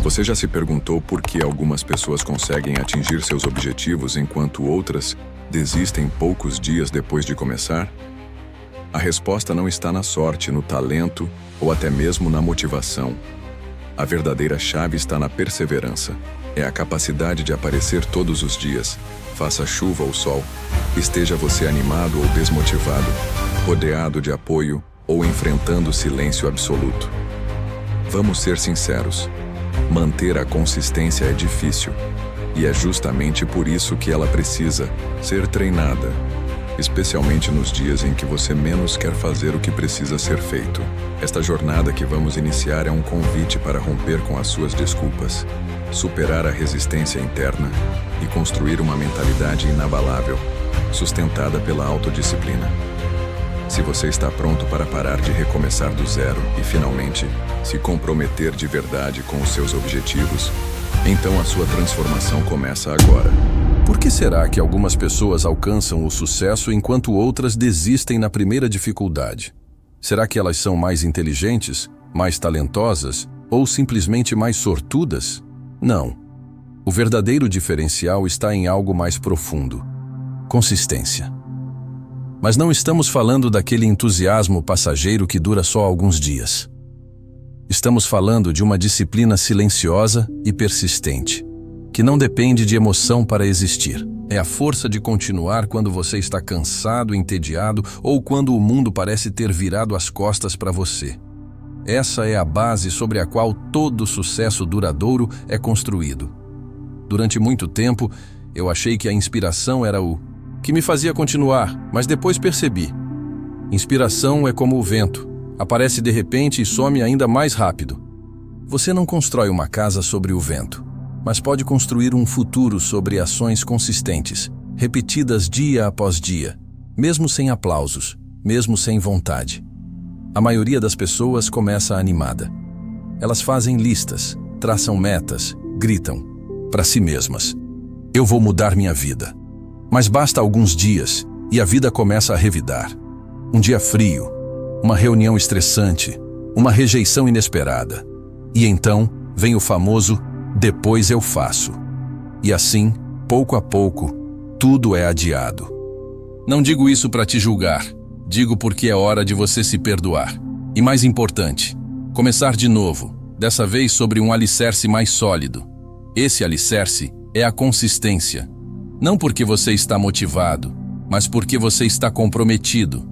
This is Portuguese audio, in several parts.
Você já se perguntou por que algumas pessoas conseguem atingir seus objetivos enquanto outras desistem poucos dias depois de começar? A resposta não está na sorte, no talento ou até mesmo na motivação. A verdadeira chave está na perseverança. É a capacidade de aparecer todos os dias, faça chuva ou sol, esteja você animado ou desmotivado, rodeado de apoio ou enfrentando silêncio absoluto. Vamos ser sinceros. Manter a consistência é difícil, e é justamente por isso que ela precisa ser treinada, especialmente nos dias em que você menos quer fazer o que precisa ser feito. Esta jornada que vamos iniciar é um convite para romper com as suas desculpas, superar a resistência interna e construir uma mentalidade inabalável, sustentada pela autodisciplina. Se você está pronto para parar de recomeçar do zero e, finalmente, se comprometer de verdade com os seus objetivos, então a sua transformação começa agora. Por que será que algumas pessoas alcançam o sucesso enquanto outras desistem na primeira dificuldade? Será que elas são mais inteligentes, mais talentosas ou simplesmente mais sortudas? Não. O verdadeiro diferencial está em algo mais profundo: consistência. Mas não estamos falando daquele entusiasmo passageiro que dura só alguns dias. Estamos falando de uma disciplina silenciosa e persistente, que não depende de emoção para existir. É a força de continuar quando você está cansado, entediado ou quando o mundo parece ter virado as costas para você. Essa é a base sobre a qual todo sucesso duradouro é construído. Durante muito tempo, eu achei que a inspiração era o que me fazia continuar, mas depois percebi. Inspiração é como o vento. Aparece de repente e some ainda mais rápido. Você não constrói uma casa sobre o vento, mas pode construir um futuro sobre ações consistentes, repetidas dia após dia, mesmo sem aplausos, mesmo sem vontade. A maioria das pessoas começa animada. Elas fazem listas, traçam metas, gritam para si mesmas: eu vou mudar minha vida. Mas basta alguns dias e a vida começa a revidar. Um dia frio, uma reunião estressante, uma rejeição inesperada. E então vem o famoso "depois eu faço". E assim, pouco a pouco, tudo é adiado. Não digo isso para te julgar, digo porque é hora de você se perdoar. E mais importante, começar de novo, dessa vez sobre um alicerce mais sólido. Esse alicerce é a consistência. Não porque você está motivado, mas porque você está comprometido.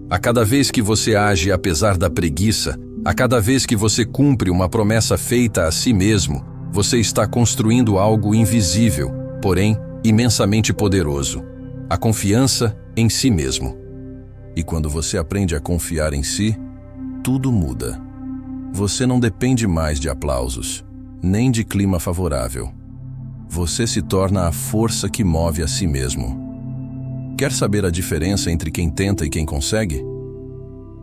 A cada vez que você age apesar da preguiça, a cada vez que você cumpre uma promessa feita a si mesmo, você está construindo algo invisível, porém imensamente poderoso: a confiança em si mesmo. E quando você aprende a confiar em si, tudo muda. Você não depende mais de aplausos, nem de clima favorável. Você se torna a força que move a si mesmo. Quer saber a diferença entre quem tenta e quem consegue?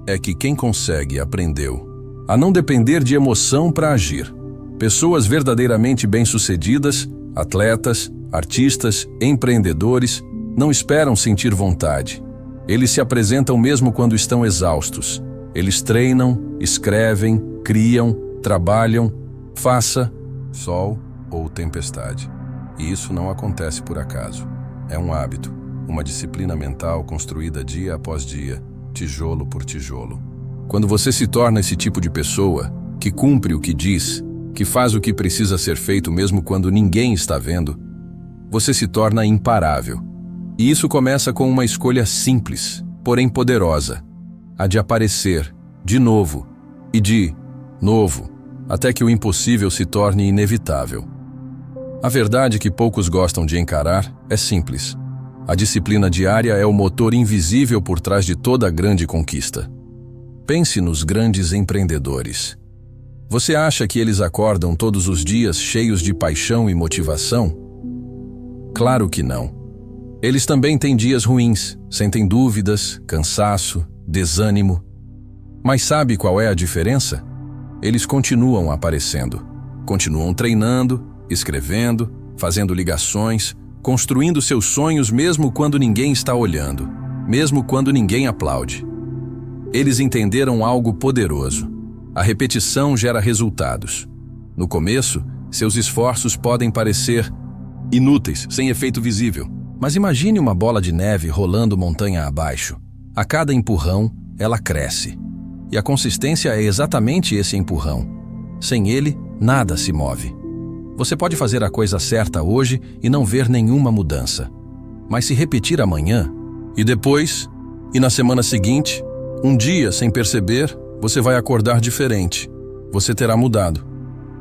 É que quem consegue aprendeu a não depender de emoção para agir. Pessoas verdadeiramente bem-sucedidas, atletas, artistas, empreendedores, não esperam sentir vontade. Eles se apresentam mesmo quando estão exaustos. Eles treinam, escrevem, criam, trabalham, faça sol ou tempestade. E isso não acontece por acaso. É um hábito, uma disciplina mental construída dia após dia, tijolo por tijolo. Quando você se torna esse tipo de pessoa, que cumpre o que diz, que faz o que precisa ser feito mesmo quando ninguém está vendo, você se torna imparável. E isso começa com uma escolha simples, porém poderosa: a de aparecer, de novo, e de novo, até que o impossível se torne inevitável. A verdade que poucos gostam de encarar é simples. A disciplina diária é o motor invisível por trás de toda grande conquista. Pense nos grandes empreendedores. Você acha que eles acordam todos os dias cheios de paixão e motivação? Claro que não. Eles também têm dias ruins, sentem dúvidas, cansaço, desânimo. Mas sabe qual é a diferença? Eles continuam aparecendo, continuam treinando, escrevendo, fazendo ligações, construindo seus sonhos mesmo quando ninguém está olhando, mesmo quando ninguém aplaude. Eles entenderam algo poderoso: a repetição gera resultados. No começo, seus esforços podem parecer inúteis, sem efeito visível. Mas imagine uma bola de neve rolando montanha abaixo. A cada empurrão, ela cresce. E a consistência é exatamente esse empurrão. Sem ele, nada se move. Você pode fazer a coisa certa hoje e não ver nenhuma mudança. Mas se repetir amanhã, e depois, e na semana seguinte, um dia, sem perceber, você vai acordar diferente. Você terá mudado.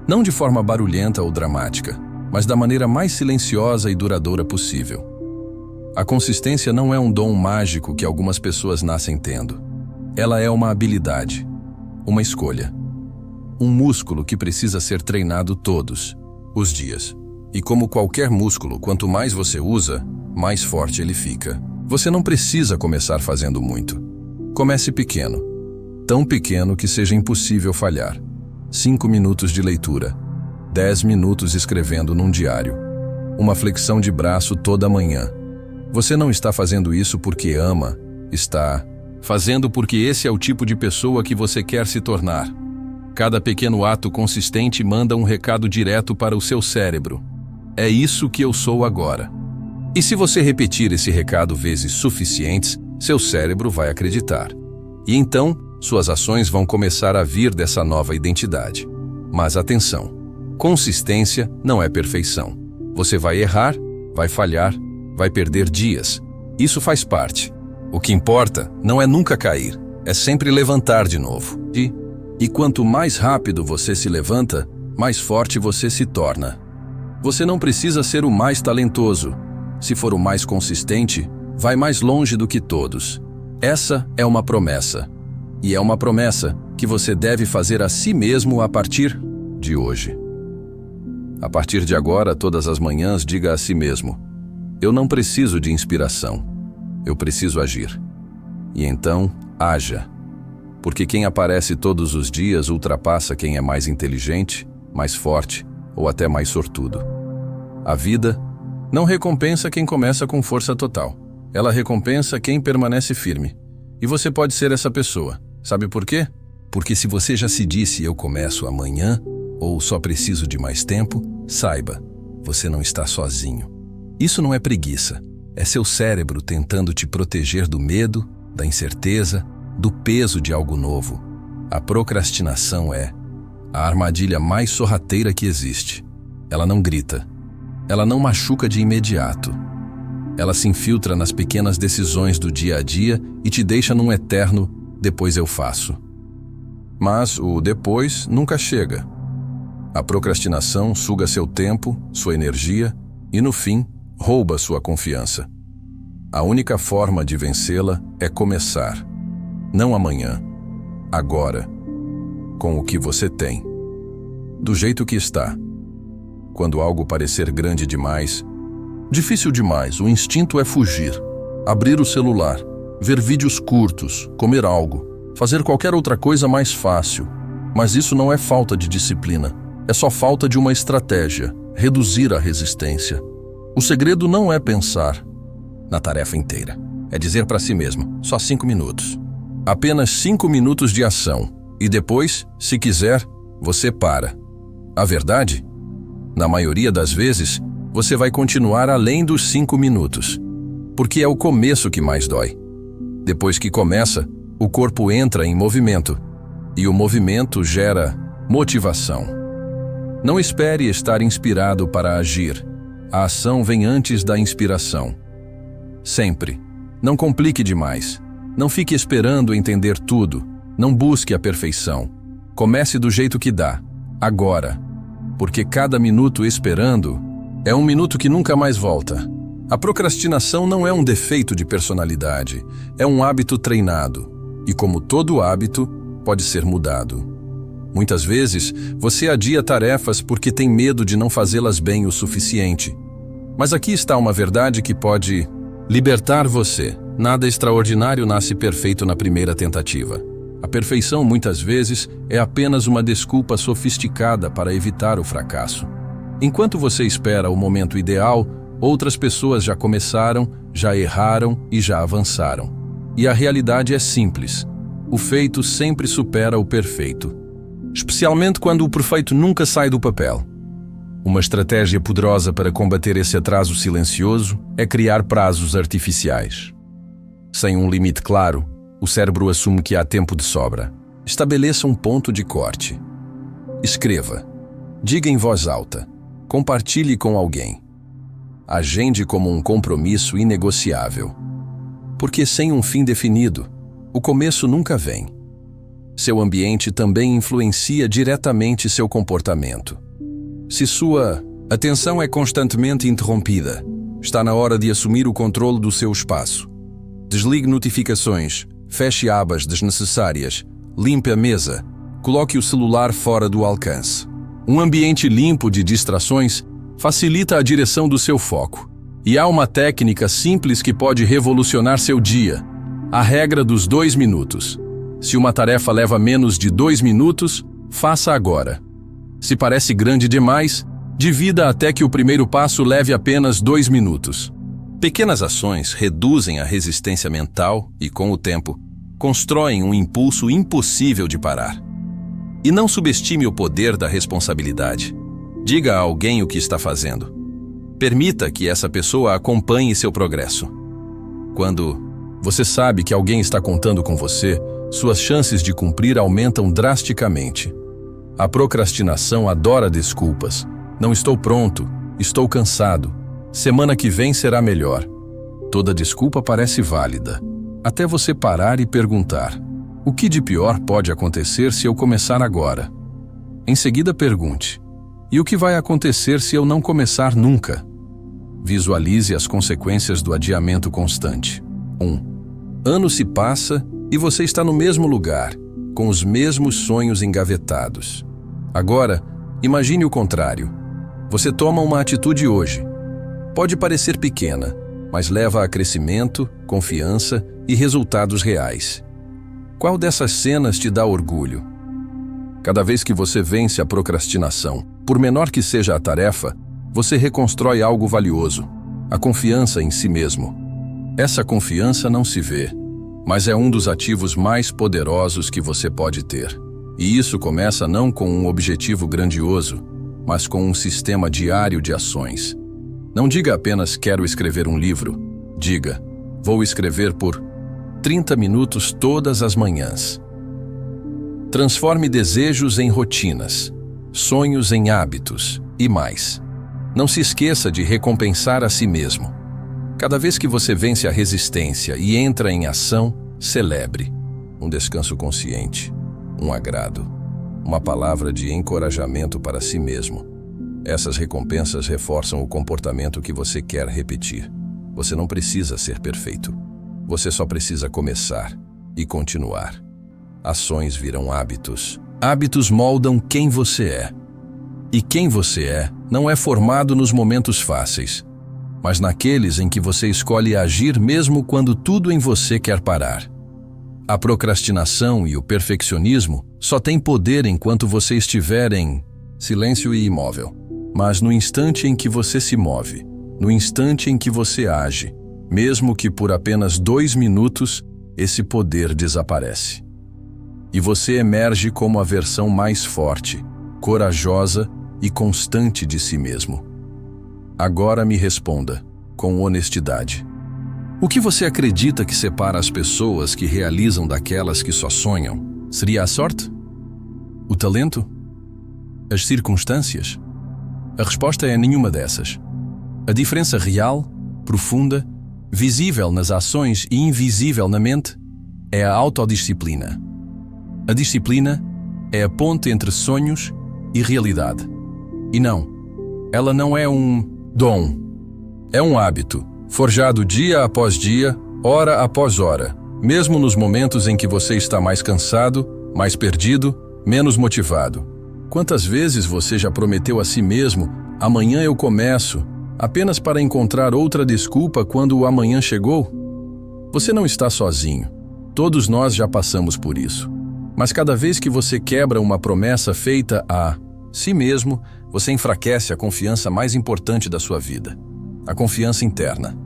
Não de forma barulhenta ou dramática, mas da maneira mais silenciosa e duradoura possível. A consistência não é um dom mágico que algumas pessoas nascem tendo. Ela é uma habilidade, uma escolha. Um músculo que precisa ser treinado todos os dias. E como qualquer músculo, quanto mais você usa, mais forte ele fica. Você não precisa começar fazendo muito. Comece pequeno. Tão pequeno que seja impossível falhar. 5 minutos de leitura. 10 minutos escrevendo num diário. Uma flexão de braço toda manhã. Você não está fazendo isso porque ama, está fazendo porque esse é o tipo de pessoa que você quer se tornar. Cada pequeno ato consistente manda um recado direto para o seu cérebro. É isso que eu sou agora. E se você repetir esse recado vezes suficientes, seu cérebro vai acreditar. E então, suas ações vão começar a vir dessa nova identidade. Mas atenção, consistência não é perfeição. Você vai errar, vai falhar, vai perder dias. Isso faz parte. O que importa não é nunca cair, é sempre levantar de novo. E quanto mais rápido você se levanta, mais forte você se torna. Você não precisa ser o mais talentoso. Se for o mais consistente, vai mais longe do que todos. Essa é uma promessa. E é uma promessa que você deve fazer a si mesmo a partir de hoje. A partir de agora, todas as manhãs, diga a si mesmo: eu não preciso de inspiração. Eu preciso agir. E então, haja. Porque quem aparece todos os dias ultrapassa quem é mais inteligente, mais forte ou até mais sortudo. A vida não recompensa quem começa com força total. Ela recompensa quem permanece firme. E você pode ser essa pessoa. Sabe por quê? Porque se você já se disse eu começo amanhã, ou só preciso de mais tempo, saiba, você não está sozinho. Isso não é preguiça. É seu cérebro tentando te proteger do medo, da incerteza, do peso de algo novo. A procrastinação é a armadilha mais sorrateira que existe. Ela não grita. Ela não machuca de imediato. Ela se infiltra nas pequenas decisões do dia a dia e te deixa num eterno depois eu faço. Mas o depois nunca chega. A procrastinação suga seu tempo, sua energia e, no fim, rouba sua confiança. A única forma de vencê-la é começar. Não amanhã. Agora. Com o que você tem. Do jeito que está. Quando algo parecer grande demais, difícil demais, o instinto é fugir, abrir o celular, ver vídeos curtos, comer algo, fazer qualquer outra coisa mais fácil. Mas isso não é falta de disciplina, é só falta de uma estratégia, reduzir a resistência. O segredo não é pensar na tarefa inteira, é dizer para si mesmo, só 5 minutos. Apenas 5 minutos de ação, e depois, se quiser, você para. A verdade? Na maioria das vezes, você vai continuar além dos 5 minutos, porque é o começo que mais dói. Depois que começa, o corpo entra em movimento, e o movimento gera motivação. Não espere estar inspirado para agir. A ação vem antes da inspiração. Sempre. Não complique demais. Não fique esperando entender tudo. Não busque a perfeição. Comece do jeito que dá, agora. Porque cada minuto esperando é um minuto que nunca mais volta. A procrastinação não é um defeito de personalidade, é um hábito treinado. E como todo hábito, pode ser mudado. Muitas vezes, você adia tarefas porque tem medo de não fazê-las bem o suficiente. Mas aqui está uma verdade que pode libertar você. Nada extraordinário nasce perfeito na primeira tentativa. A perfeição, muitas vezes, é apenas uma desculpa sofisticada para evitar o fracasso. Enquanto você espera o momento ideal, outras pessoas já começaram, já erraram e já avançaram. E a realidade é simples. O feito sempre supera o perfeito. especialmente quando o perfeito nunca sai do papel. Uma estratégia poderosa para combater esse atraso silencioso é criar prazos artificiais. Sem um limite claro, o cérebro assume que há tempo de sobra. Estabeleça um ponto de corte. Escreva. Diga em voz alta. Compartilhe com alguém. Agende como um compromisso inegociável. Porque sem um fim definido, o começo nunca vem. Seu ambiente também influencia diretamente seu comportamento. Se sua atenção é constantemente interrompida, está na hora de assumir o controle do seu espaço. Desligue notificações, feche abas desnecessárias, limpe a mesa, coloque o celular fora do alcance. Um ambiente limpo de distrações facilita a direção do seu foco. E há uma técnica simples que pode revolucionar seu dia: a regra dos 2 minutos. Se uma tarefa leva menos de 2 minutos, faça agora. Se parece grande demais, divida até que o primeiro passo leve apenas 2 minutos. Pequenas ações reduzem a resistência mental e, com o tempo, constroem um impulso impossível de parar. E não subestime o poder da responsabilidade. Diga a alguém o que está fazendo. Permita que essa pessoa acompanhe seu progresso. Quando você sabe que alguém está contando com você, suas chances de cumprir aumentam drasticamente. A procrastinação adora desculpas. Não estou pronto, estou cansado. Semana que vem será melhor. Toda desculpa parece válida, até você parar e perguntar: o que de pior pode acontecer se eu começar agora? Em seguida pergunte: e o que vai acontecer se eu não começar nunca? Visualize as consequências do adiamento constante. 1. Ano se passa e você está no mesmo lugar, com os mesmos sonhos engavetados. Agora, imagine o contrário. Você toma uma atitude hoje. Pode parecer pequena, mas leva a crescimento, confiança e resultados reais. Qual dessas cenas te dá orgulho? Cada vez que você vence a procrastinação, por menor que seja a tarefa, você reconstrói algo valioso: a confiança em si mesmo. Essa confiança não se vê, mas é um dos ativos mais poderosos que você pode ter. E isso começa não com um objetivo grandioso, mas com um sistema diário de ações. Não diga apenas quero escrever um livro. Diga, vou escrever por 30 minutos todas as manhãs. Transforme desejos em rotinas, sonhos em hábitos e mais. Não se esqueça de recompensar a si mesmo. Cada vez que você vence a resistência e entra em ação, celebre. Um descanso consciente, um agrado, uma palavra de encorajamento para si mesmo. Essas recompensas reforçam o comportamento que você quer repetir. Você não precisa ser perfeito. Você só precisa começar e continuar. Ações viram hábitos. Hábitos moldam quem você é. E quem você é não é formado nos momentos fáceis, mas naqueles em que você escolhe agir mesmo quando tudo em você quer parar. A procrastinação e o perfeccionismo só têm poder enquanto você estiver em silêncio e imóvel. Mas no instante em que você se move, no instante em que você age, mesmo que por apenas 2 minutos, esse poder desaparece. E você emerge como a versão mais forte, corajosa e constante de si mesmo. Agora me responda, com honestidade. O que você acredita que separa as pessoas que realizam daquelas que só sonham? Seria a sorte? O talento? As circunstâncias? A resposta é nenhuma dessas. A diferença real, profunda, visível nas ações e invisível na mente é a autodisciplina. A disciplina é a ponte entre sonhos e realidade. E não, ela não é um dom. É um hábito, forjado dia após dia, hora após hora, mesmo nos momentos em que você está mais cansado, mais perdido, menos motivado. Quantas vezes você já prometeu a si mesmo, amanhã eu começo, apenas para encontrar outra desculpa quando o amanhã chegou? Você não está sozinho. Todos nós já passamos por isso. Mas cada vez que você quebra uma promessa feita a si mesmo, você enfraquece a confiança mais importante da sua vida, a confiança interna.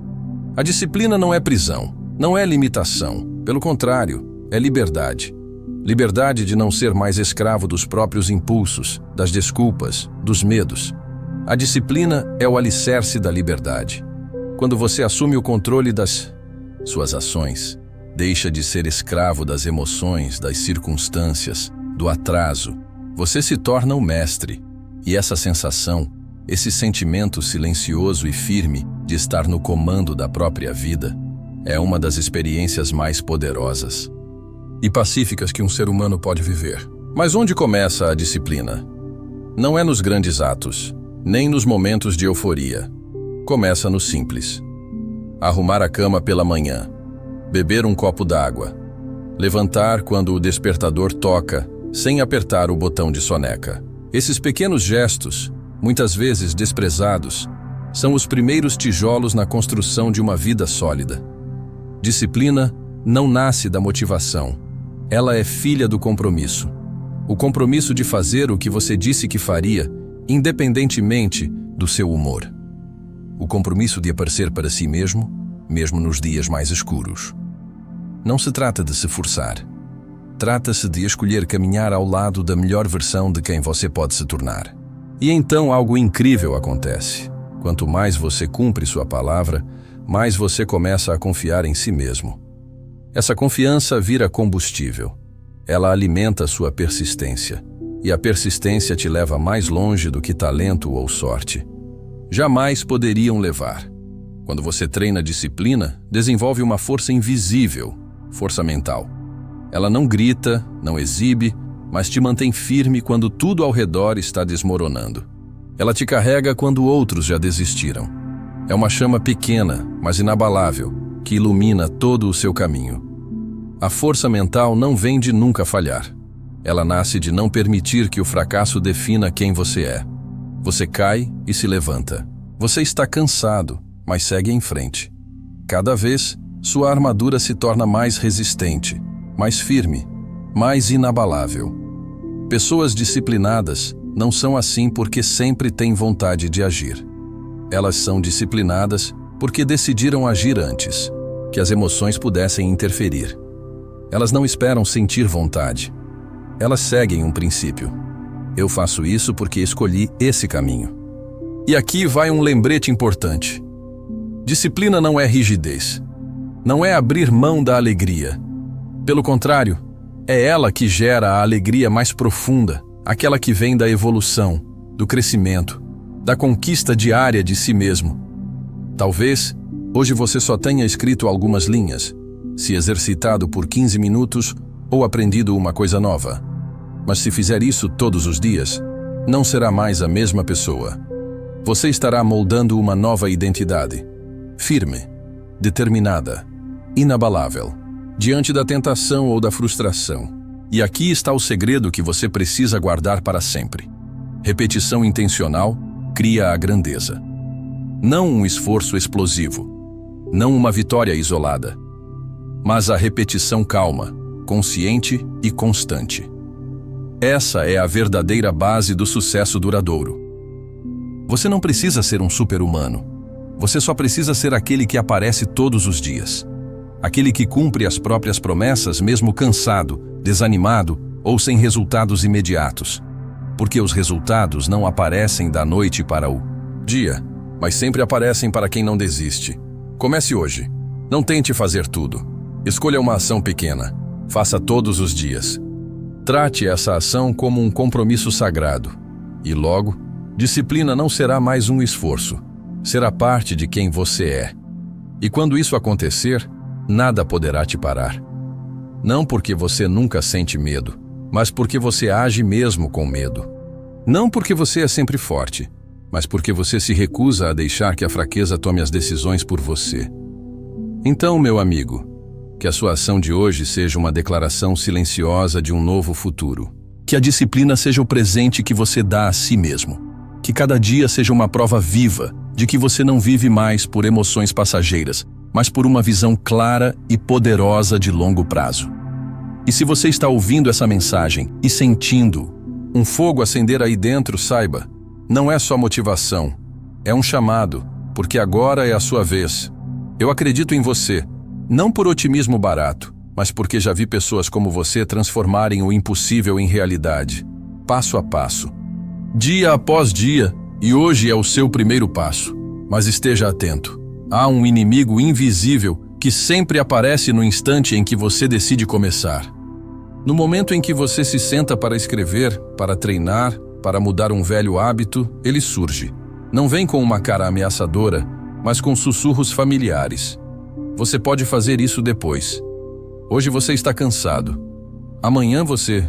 A disciplina não é prisão, não é limitação. Pelo contrário, é liberdade. Liberdade de não ser mais escravo dos próprios impulsos, das desculpas, dos medos. A disciplina é o alicerce da liberdade. Quando você assume o controle das suas ações, deixa de ser escravo das emoções, das circunstâncias, do atraso. Você se torna o mestre. E essa sensação, esse sentimento silencioso e firme de estar no comando da própria vida, é uma das experiências mais poderosas e pacíficas que um ser humano pode viver. Mas onde começa a disciplina? Não é nos grandes atos, nem nos momentos de euforia. Começa no simples. Arrumar a cama pela manhã, beber um copo d'água, levantar quando o despertador toca, sem apertar o botão de soneca. Esses pequenos gestos, muitas vezes desprezados, são os primeiros tijolos na construção de uma vida sólida. Disciplina não nasce da motivação. Ela é filha do compromisso. O compromisso de fazer o que você disse que faria, independentemente do seu humor. O compromisso de aparecer para si mesmo, mesmo nos dias mais escuros. Não se trata de se forçar. Trata-se de escolher caminhar ao lado da melhor versão de quem você pode se tornar. E então algo incrível acontece. Quanto mais você cumpre sua palavra, mais você começa a confiar em si mesmo. Essa confiança vira combustível. Ela alimenta sua persistência. E a persistência te leva mais longe do que talento ou sorte jamais poderiam levar. Quando você treina disciplina, desenvolve uma força invisível, força mental. Ela não grita, não exibe, mas te mantém firme quando tudo ao redor está desmoronando. Ela te carrega quando outros já desistiram. É uma chama pequena, mas inabalável, que ilumina todo o seu caminho. A força mental não vem de nunca falhar. Ela nasce de não permitir que o fracasso defina quem você é. Você cai e se levanta. Você está cansado, mas segue em frente. Cada vez, sua armadura se torna mais resistente, mais firme, mais inabalável. Pessoas disciplinadas não são assim porque sempre têm vontade de agir. Elas são disciplinadas porque decidiram agir antes, que as emoções pudessem interferir. Elas não esperam sentir vontade. Elas seguem um princípio. Eu faço isso porque escolhi esse caminho. E aqui vai um lembrete importante. Disciplina não é rigidez. Não é abrir mão da alegria. Pelo contrário, é ela que gera a alegria mais profunda, aquela que vem da evolução, do crescimento, da conquista diária de si mesmo. Talvez, hoje você só tenha escrito algumas linhas, se exercitado por 15 minutos ou aprendido uma coisa nova. Mas se fizer isso todos os dias, não será mais a mesma pessoa. Você estará moldando uma nova identidade, firme, determinada, inabalável, diante da tentação ou da frustração. E aqui está o segredo que você precisa guardar para sempre. Repetição intencional cria a grandeza. Não um esforço explosivo, não uma vitória isolada, mas a repetição calma, consciente e constante. Essa é a verdadeira base do sucesso duradouro. Você não precisa ser um super-humano. Você só precisa ser aquele que aparece todos os dias. Aquele que cumpre as próprias promessas mesmo cansado, desanimado ou sem resultados imediatos. Porque os resultados não aparecem da noite para o dia, mas sempre aparecem para quem não desiste. Comece hoje. Não tente fazer tudo. Escolha uma ação pequena. Faça todos os dias. Trate essa ação como um compromisso sagrado. E logo, disciplina não será mais um esforço. Será parte de quem você é. E quando isso acontecer, nada poderá te parar. Não porque você nunca sente medo, mas porque você age mesmo com medo. Não porque você é sempre forte, mas porque você se recusa a deixar que a fraqueza tome as decisões por você. Então, meu amigo, que a sua ação de hoje seja uma declaração silenciosa de um novo futuro. Que a disciplina seja o presente que você dá a si mesmo. Que cada dia seja uma prova viva de que você não vive mais por emoções passageiras, mas por uma visão clara e poderosa de longo prazo. E se você está ouvindo essa mensagem e sentindo um fogo acender aí dentro, saiba, não é só motivação, é um chamado, porque agora é a sua vez. Eu acredito em você. Não por otimismo barato, mas porque já vi pessoas como você transformarem o impossível em realidade, passo a passo, dia após dia, e hoje é o seu primeiro passo. Mas esteja atento. Há um inimigo invisível que sempre aparece no instante em que você decide começar. No momento em que você se senta para escrever, para treinar, para mudar um velho hábito, ele surge. Não vem com uma cara ameaçadora, mas com sussurros familiares. Você pode fazer isso depois. Hoje você está cansado. Amanhã você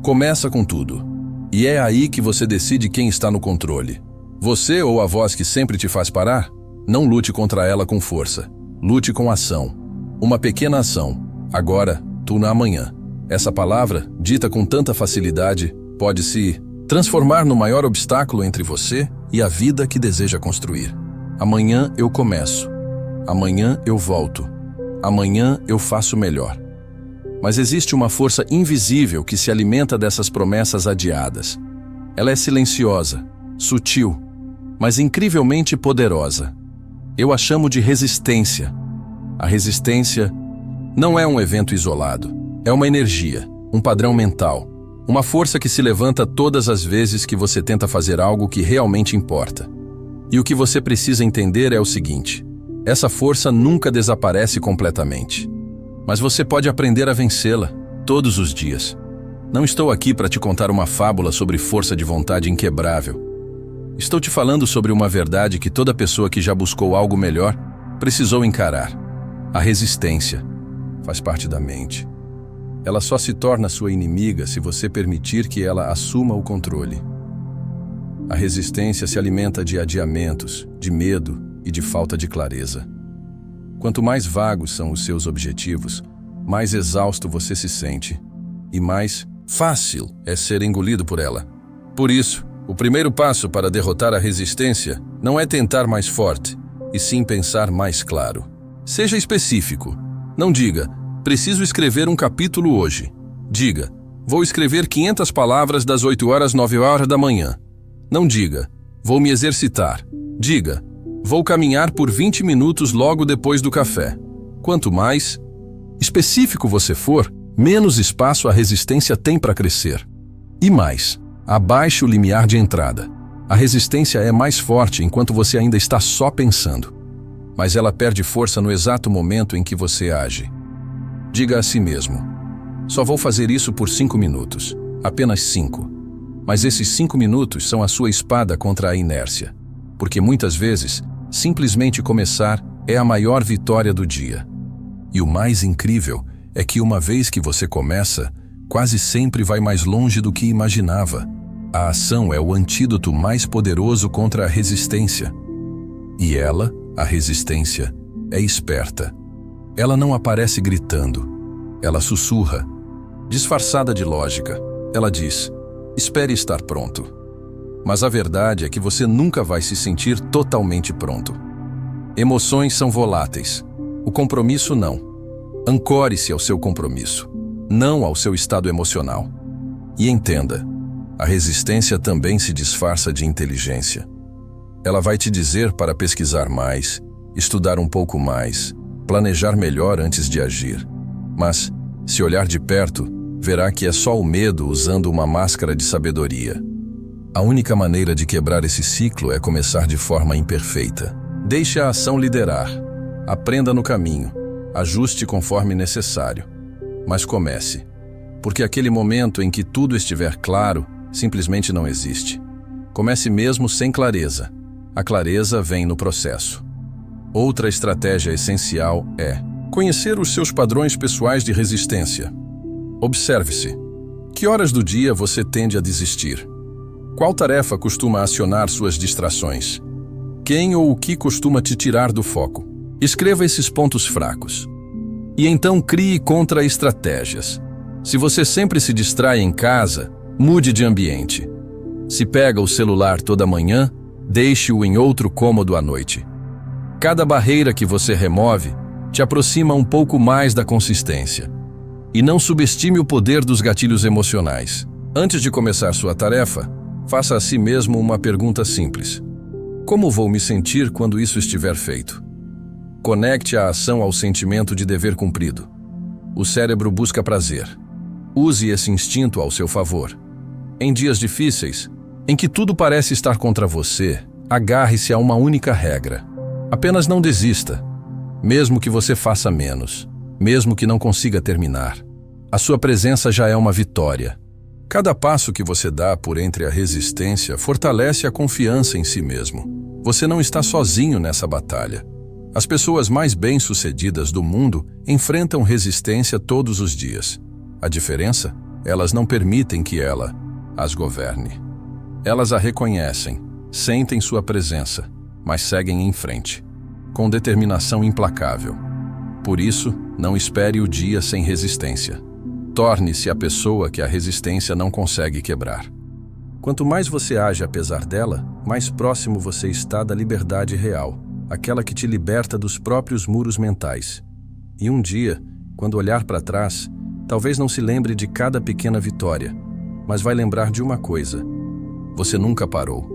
começa com tudo. E é aí que você decide quem está no controle. Você ou a voz que sempre te faz parar? Não lute contra ela com força. Lute com ação. Uma pequena ação. Agora, tu na amanhã. Essa palavra, dita com tanta facilidade, pode se transformar no maior obstáculo entre você e a vida que deseja construir. Amanhã eu começo. Amanhã eu volto. Amanhã eu faço melhor. Mas existe uma força invisível que se alimenta dessas promessas adiadas. Ela é silenciosa, sutil, mas incrivelmente poderosa. Eu a chamo de resistência. A resistência não é um evento isolado. É uma energia, um padrão mental, uma força que se levanta todas as vezes que você tenta fazer algo que realmente importa. E o que você precisa entender é o seguinte: essa força nunca desaparece completamente. Mas você pode aprender a vencê-la todos os dias. Não estou aqui para te contar uma fábula sobre força de vontade inquebrável. Estou te falando sobre uma verdade que toda pessoa que já buscou algo melhor precisou encarar. A resistência faz parte da mente. Ela só se torna sua inimiga se você permitir que ela assuma o controle. A resistência se alimenta de adiamentos, de medo e de falta de clareza. Quanto mais vagos são os seus objetivos, mais exausto você se sente e mais fácil é ser engolido por ela. Por isso, o primeiro passo para derrotar a resistência não é tentar mais forte, e sim pensar mais claro. Seja específico. Não diga, preciso escrever um capítulo hoje. Diga, vou escrever 500 palavras das 8 horas às 9 horas da manhã. Não diga, vou me exercitar. Diga, vou caminhar por 20 minutos logo depois do café. Quanto mais específico você for, menos espaço a resistência tem para crescer. E mais, abaixe o limiar de entrada. A resistência é mais forte enquanto você ainda está só pensando. Mas ela perde força no exato momento em que você age. Diga a si mesmo, só vou fazer isso por 5 minutos. Apenas 5. Mas esses 5 minutos são a sua espada contra a inércia. Porque muitas vezes, simplesmente começar é a maior vitória do dia. E o mais incrível é que uma vez que você começa, quase sempre vai mais longe do que imaginava. A ação é o antídoto mais poderoso contra a resistência. E ela, a resistência, é esperta. Ela não aparece gritando. Ela sussurra, disfarçada de lógica. Ela diz, espere estar pronto. Mas a verdade é que você nunca vai se sentir totalmente pronto. Emoções são voláteis. O compromisso não. Ancore-se ao seu compromisso, não ao seu estado emocional. E entenda, a resistência também se disfarça de inteligência. Ela vai te dizer para pesquisar mais, estudar um pouco mais, planejar melhor antes de agir. Mas, se olhar de perto, verá que é só o medo usando uma máscara de sabedoria. A única maneira de quebrar esse ciclo é começar de forma imperfeita. Deixe a ação liderar. Aprenda no caminho. Ajuste conforme necessário. Mas comece. Porque aquele momento em que tudo estiver claro, simplesmente não existe. Comece mesmo sem clareza. A clareza vem no processo. Outra estratégia essencial é conhecer os seus padrões pessoais de resistência. Observe-se. Que horas do dia você tende a desistir? Qual tarefa costuma acionar suas distrações? Quem ou o que costuma te tirar do foco? Escreva esses pontos fracos. E então crie contra-estratégias. Se você sempre se distrai em casa, mude de ambiente. Se pega o celular toda manhã, deixe-o em outro cômodo à noite. Cada barreira que você remove te aproxima um pouco mais da consistência. E não subestime o poder dos gatilhos emocionais. Antes de começar sua tarefa, faça a si mesmo uma pergunta simples. Como vou me sentir quando isso estiver feito? Conecte a ação ao sentimento de dever cumprido. O cérebro busca prazer. Use esse instinto ao seu favor. Em dias difíceis, em que tudo parece estar contra você, agarre-se a uma única regra. Apenas não desista, mesmo que você faça menos, mesmo que não consiga terminar. A sua presença já é uma vitória. Cada passo que você dá por entre a resistência fortalece a confiança em si mesmo. Você não está sozinho nessa batalha. As pessoas mais bem-sucedidas do mundo enfrentam resistência todos os dias. A diferença? Elas não permitem que ela as governe. Elas a reconhecem, sentem sua presença, mas seguem em frente, com determinação implacável. Por isso, não espere o dia sem resistência. Torne-se a pessoa que a resistência não consegue quebrar. Quanto mais você age apesar dela, mais próximo você está da liberdade real, aquela que te liberta dos próprios muros mentais. E um dia, quando olhar para trás, talvez não se lembre de cada pequena vitória, mas vai lembrar de uma coisa: você nunca parou.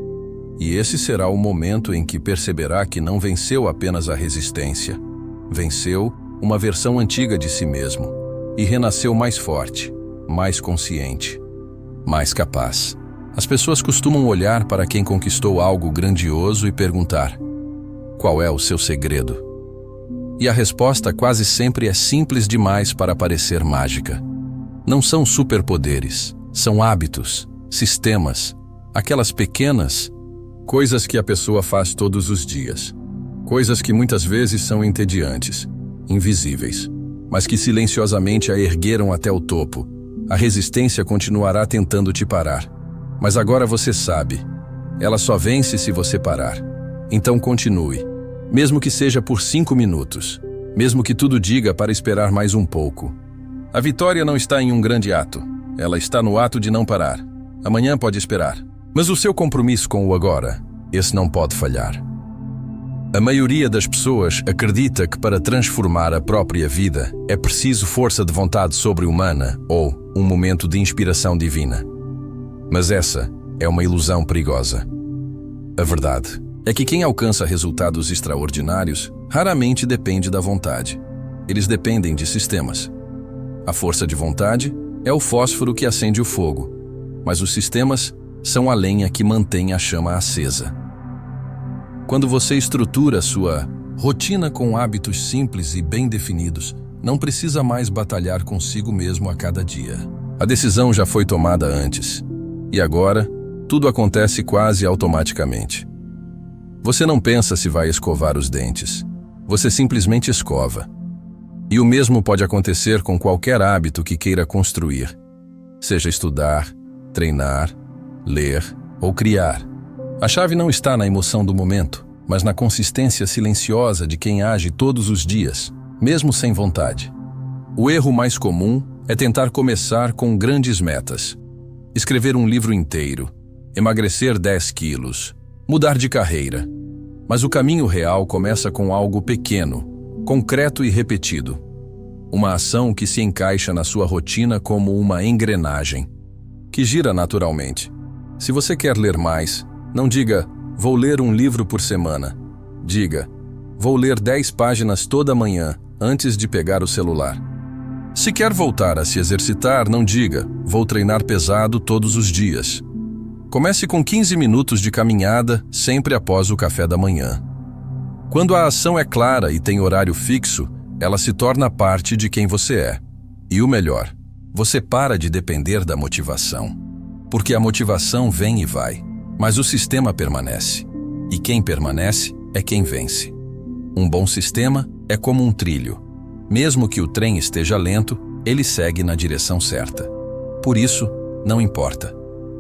E esse será o momento em que perceberá que não venceu apenas a resistência, venceu uma versão antiga de si mesmo e renasceu mais forte, mais consciente, mais capaz. As pessoas costumam olhar para quem conquistou algo grandioso e perguntar: qual é o seu segredo? E a resposta quase sempre é simples demais para parecer mágica. Não são superpoderes, são hábitos, sistemas, aquelas pequenas coisas que a pessoa faz todos os dias. Coisas que muitas vezes são entediantes, invisíveis, mas que silenciosamente a ergueram até o topo. A resistência continuará tentando te parar. Mas agora você sabe, ela só vence se você parar. Então continue, mesmo que seja por 5 minutos, mesmo que tudo diga para esperar mais um pouco. A vitória não está em um grande ato, ela está no ato de não parar. Amanhã pode esperar, mas o seu compromisso com o agora, esse não pode falhar. A maioria das pessoas acredita que para transformar a própria vida é preciso força de vontade sobre-humana ou um momento de inspiração divina. Mas essa é uma ilusão perigosa. A verdade é que quem alcança resultados extraordinários raramente depende da vontade. Eles dependem de sistemas. A força de vontade é o fósforo que acende o fogo, mas os sistemas são a lenha que mantém a chama acesa. Quando você estrutura sua rotina com hábitos simples e bem definidos, não precisa mais batalhar consigo mesmo a cada dia. A decisão já foi tomada antes. E agora, tudo acontece quase automaticamente. Você não pensa se vai escovar os dentes. Você simplesmente escova. E o mesmo pode acontecer com qualquer hábito que queira construir. Seja estudar, treinar, ler ou criar. A chave não está na emoção do momento, mas na consistência silenciosa de quem age todos os dias, mesmo sem vontade. O erro mais comum é tentar começar com grandes metas. Escrever um livro inteiro, emagrecer 10 quilos, mudar de carreira. Mas o caminho real começa com algo pequeno, concreto e repetido. Uma ação que se encaixa na sua rotina como uma engrenagem, que gira naturalmente. Se você quer ler mais, não diga, vou ler um livro por semana. Diga, vou ler 10 páginas toda manhã, antes de pegar o celular. Se quer voltar a se exercitar, não diga, vou treinar pesado todos os dias. Comece com 15 minutos de caminhada, sempre após o café da manhã. Quando a ação é clara e tem horário fixo, ela se torna parte de quem você é. E o melhor, você para de depender da motivação. Porque a motivação vem e vai, mas o sistema permanece. E quem permanece é quem vence. Um bom sistema é como um trilho. Mesmo que o trem esteja lento, ele segue na direção certa. Por isso, não importa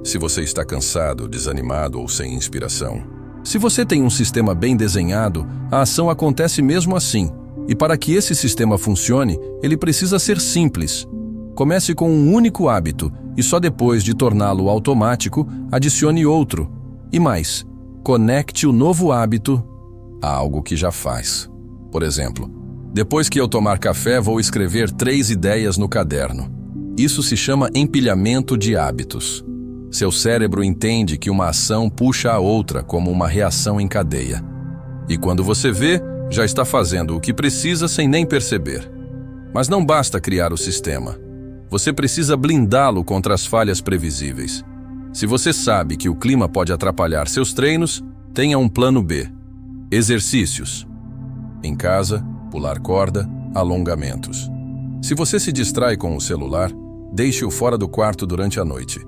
se você está cansado, desanimado ou sem inspiração. Se você tem um sistema bem desenhado, a ação acontece mesmo assim. E para que esse sistema funcione, ele precisa ser simples. Comece com um único hábito e só depois de torná-lo automático, adicione outro. E mais, conecte o novo hábito a algo que já faz. Por exemplo, depois que eu tomar café, vou escrever 3 ideias no caderno. Isso se chama empilhamento de hábitos. Seu cérebro entende que uma ação puxa a outra como uma reação em cadeia. E quando você vê, já está fazendo o que precisa sem nem perceber. Mas não basta criar o sistema. Você precisa blindá-lo contra as falhas previsíveis. Se você sabe que o clima pode atrapalhar seus treinos, tenha um plano B. Exercícios. Em casa, pular corda, alongamentos. Se você se distrai com o celular, deixe-o fora do quarto durante a noite.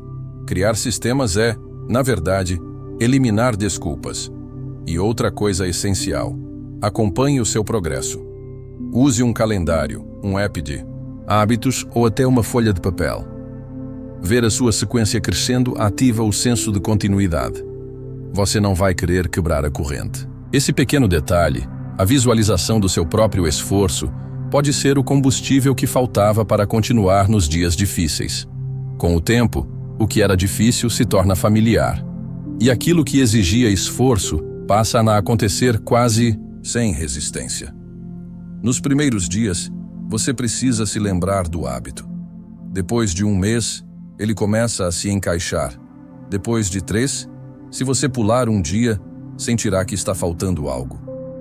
Criar sistemas é, na verdade, eliminar desculpas. E outra coisa essencial: acompanhe o seu progresso. Use um calendário, um app de hábitos ou até uma folha de papel. Ver a sua sequência crescendo ativa o senso de continuidade. Você não vai querer quebrar a corrente. Esse pequeno detalhe, a visualização do seu próprio esforço, pode ser o combustível que faltava para continuar nos dias difíceis. Com o tempo, o que era difícil se torna familiar. E aquilo que exigia esforço passa a acontecer quase sem resistência. Nos primeiros dias, você precisa se lembrar do hábito. Depois de um mês, ele começa a se encaixar. Depois de 3, se você pular um dia, sentirá que está faltando algo.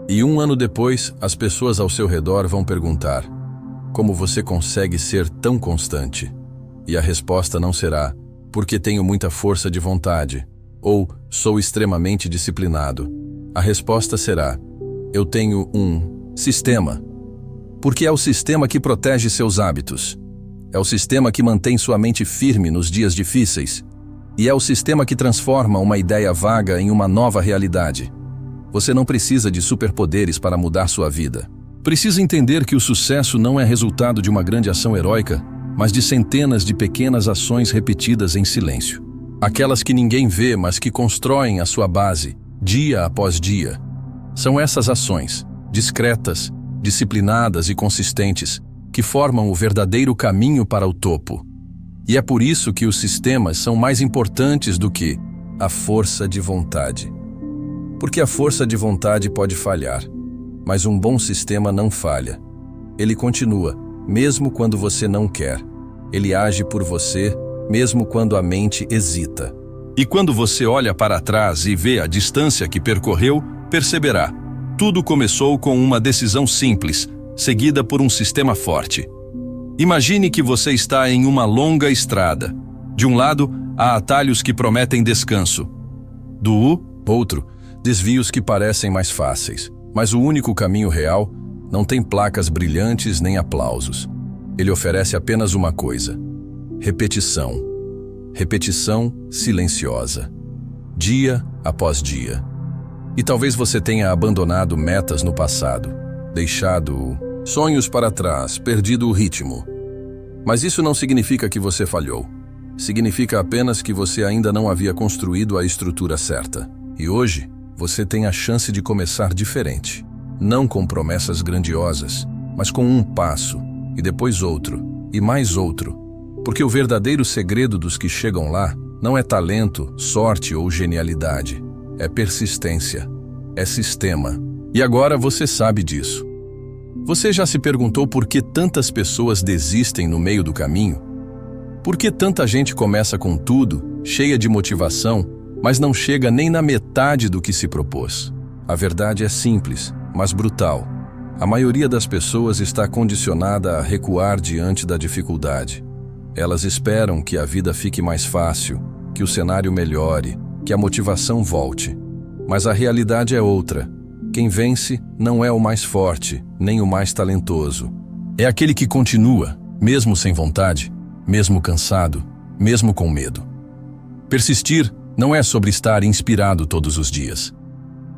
E um ano depois, as pessoas ao seu redor vão perguntar: como você consegue ser tão constante? E a resposta não será: porque tenho muita força de vontade, ou sou extremamente disciplinado. A resposta será: eu tenho um sistema. Porque é o sistema que protege seus hábitos. É o sistema que mantém sua mente firme nos dias difíceis. E é o sistema que transforma uma ideia vaga em uma nova realidade. Você não precisa de superpoderes para mudar sua vida. Precisa entender que o sucesso não é resultado de uma grande ação heróica, mas de centenas de pequenas ações repetidas em silêncio. Aquelas que ninguém vê, mas que constroem a sua base, dia após dia. São essas ações, discretas, disciplinadas e consistentes, que formam o verdadeiro caminho para o topo. E é por isso que os sistemas são mais importantes do que a força de vontade. Porque a força de vontade pode falhar, mas um bom sistema não falha. Ele continua, mesmo quando você não quer. Ele age por você, mesmo quando a mente hesita. E quando você olha para trás e vê a distância que percorreu, perceberá: tudo começou com uma decisão simples, seguida por um sistema forte. Imagine que você está em uma longa estrada. De um lado, há atalhos que prometem descanso. Do outro, desvios que parecem mais fáceis. Mas o único caminho real não tem placas brilhantes nem aplausos. Ele oferece apenas uma coisa: repetição. Repetição silenciosa. Dia após dia. E talvez você tenha abandonado metas no passado, deixado sonhos para trás, perdido o ritmo. Mas isso não significa que você falhou. Significa apenas que você ainda não havia construído a estrutura certa. E hoje, você tem a chance de começar diferente. Não com promessas grandiosas, mas com um passo, e depois outro, e mais outro. Porque o verdadeiro segredo dos que chegam lá não é talento, sorte ou genialidade. É persistência. É sistema. E agora você sabe disso. Você já se perguntou por que tantas pessoas desistem no meio do caminho? Por que tanta gente começa com tudo, cheia de motivação, mas não chega nem na metade do que se propôs? A verdade é simples, mas brutal. A maioria das pessoas está condicionada a recuar diante da dificuldade. Elas esperam que a vida fique mais fácil, que o cenário melhore, que a motivação volte. Mas a realidade é outra. Quem vence não é o mais forte, nem o mais talentoso. É aquele que continua, mesmo sem vontade, mesmo cansado, mesmo com medo. Persistir não é sobre estar inspirado todos os dias.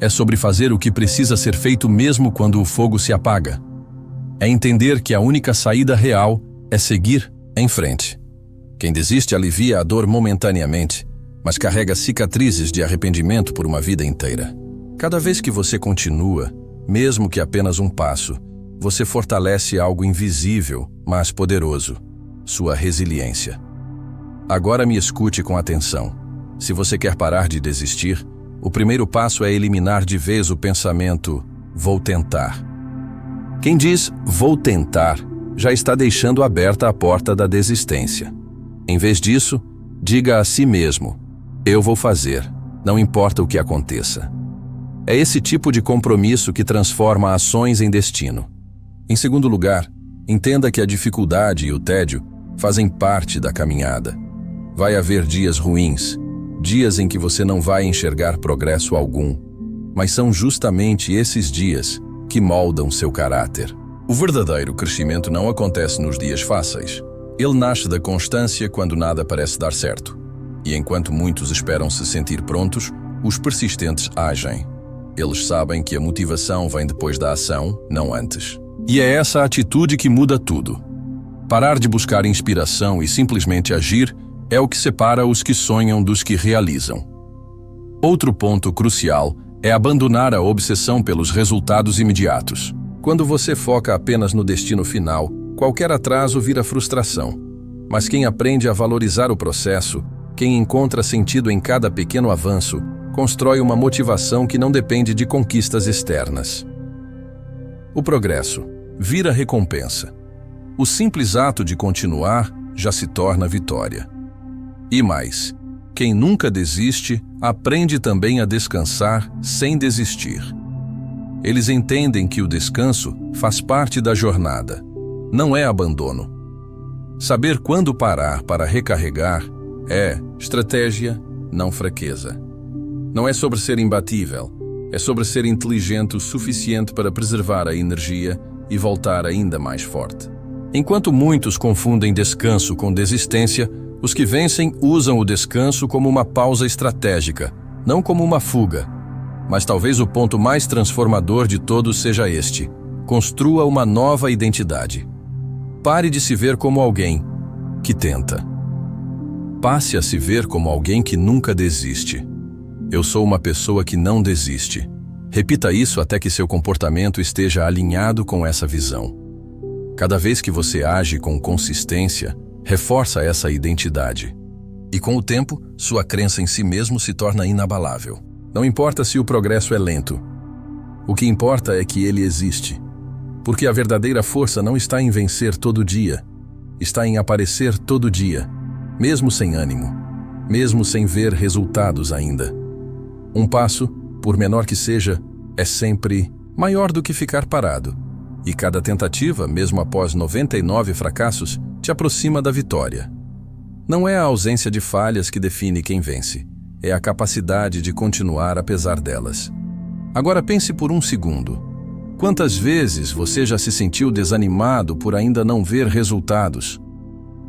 É sobre fazer o que precisa ser feito mesmo quando o fogo se apaga. É entender que a única saída real é seguir em frente. Quem desiste alivia a dor momentaneamente, mas carrega cicatrizes de arrependimento por uma vida inteira. Cada vez que você continua, mesmo que apenas um passo, você fortalece algo invisível, mas poderoso: sua resiliência. Agora me escute com atenção. Se você quer parar de desistir, o primeiro passo é eliminar de vez o pensamento "vou tentar". Quem diz "vou tentar" já está deixando aberta a porta da desistência. Em vez disso, diga a si mesmo: eu vou fazer, não importa o que aconteça. É esse tipo de compromisso que transforma ações em destino. Em segundo lugar, Entenda que a dificuldade e o tédio fazem parte da caminhada. Vai haver dias ruins, dias em que você não vai enxergar progresso algum, mas são justamente esses dias que moldam seu caráter. O verdadeiro crescimento não acontece nos dias fáceis. Ele nasce da constância quando nada parece dar certo. E enquanto muitos esperam se sentir prontos, os persistentes agem. Eles sabem que a motivação vem depois da ação, não antes. E é essa atitude que muda tudo. Parar de buscar inspiração e simplesmente agir é o que separa os que sonham dos que realizam. Outro ponto crucial é abandonar a obsessão pelos resultados imediatos. Quando você foca apenas no destino final, qualquer atraso vira frustração. Mas quem aprende a valorizar o processo, quem encontra sentido em cada pequeno avanço, constrói uma motivação que não depende de conquistas externas. O progresso vira recompensa. O simples ato de continuar já se torna vitória. E mais, quem nunca desiste, aprende também a descansar sem desistir. Eles entendem que o descanso faz parte da jornada, não é abandono. Saber quando parar para recarregar é estratégia, não fraqueza. Não é sobre ser imbatível, é sobre ser inteligente o suficiente para preservar a energia e voltar ainda mais forte. Enquanto muitos confundem descanso com desistência, os que vencem usam o descanso como uma pausa estratégica, não como uma fuga. Mas talvez o ponto mais transformador de todos seja este: construa uma nova identidade. Pare de se ver como alguém que tenta. Passe a se ver como alguém que nunca desiste. Eu sou uma pessoa que não desiste. Repita isso até que seu comportamento esteja alinhado com essa visão. Cada vez que você age com consistência, reforça essa identidade. E com o tempo, sua crença em si mesmo se torna inabalável. Não importa se o progresso é lento. O que importa é que ele existe. Porque a verdadeira força não está em vencer todo dia. Está em aparecer todo dia, mesmo sem ânimo, mesmo sem ver resultados ainda. Um passo, por menor que seja, é sempre maior do que ficar parado. E cada tentativa, mesmo após 99 fracassos, te aproxima da vitória. Não é a ausência de falhas que define quem vence, é a capacidade de continuar apesar delas. Agora pense por um segundo. Quantas vezes você já se sentiu desanimado por ainda não ver resultados?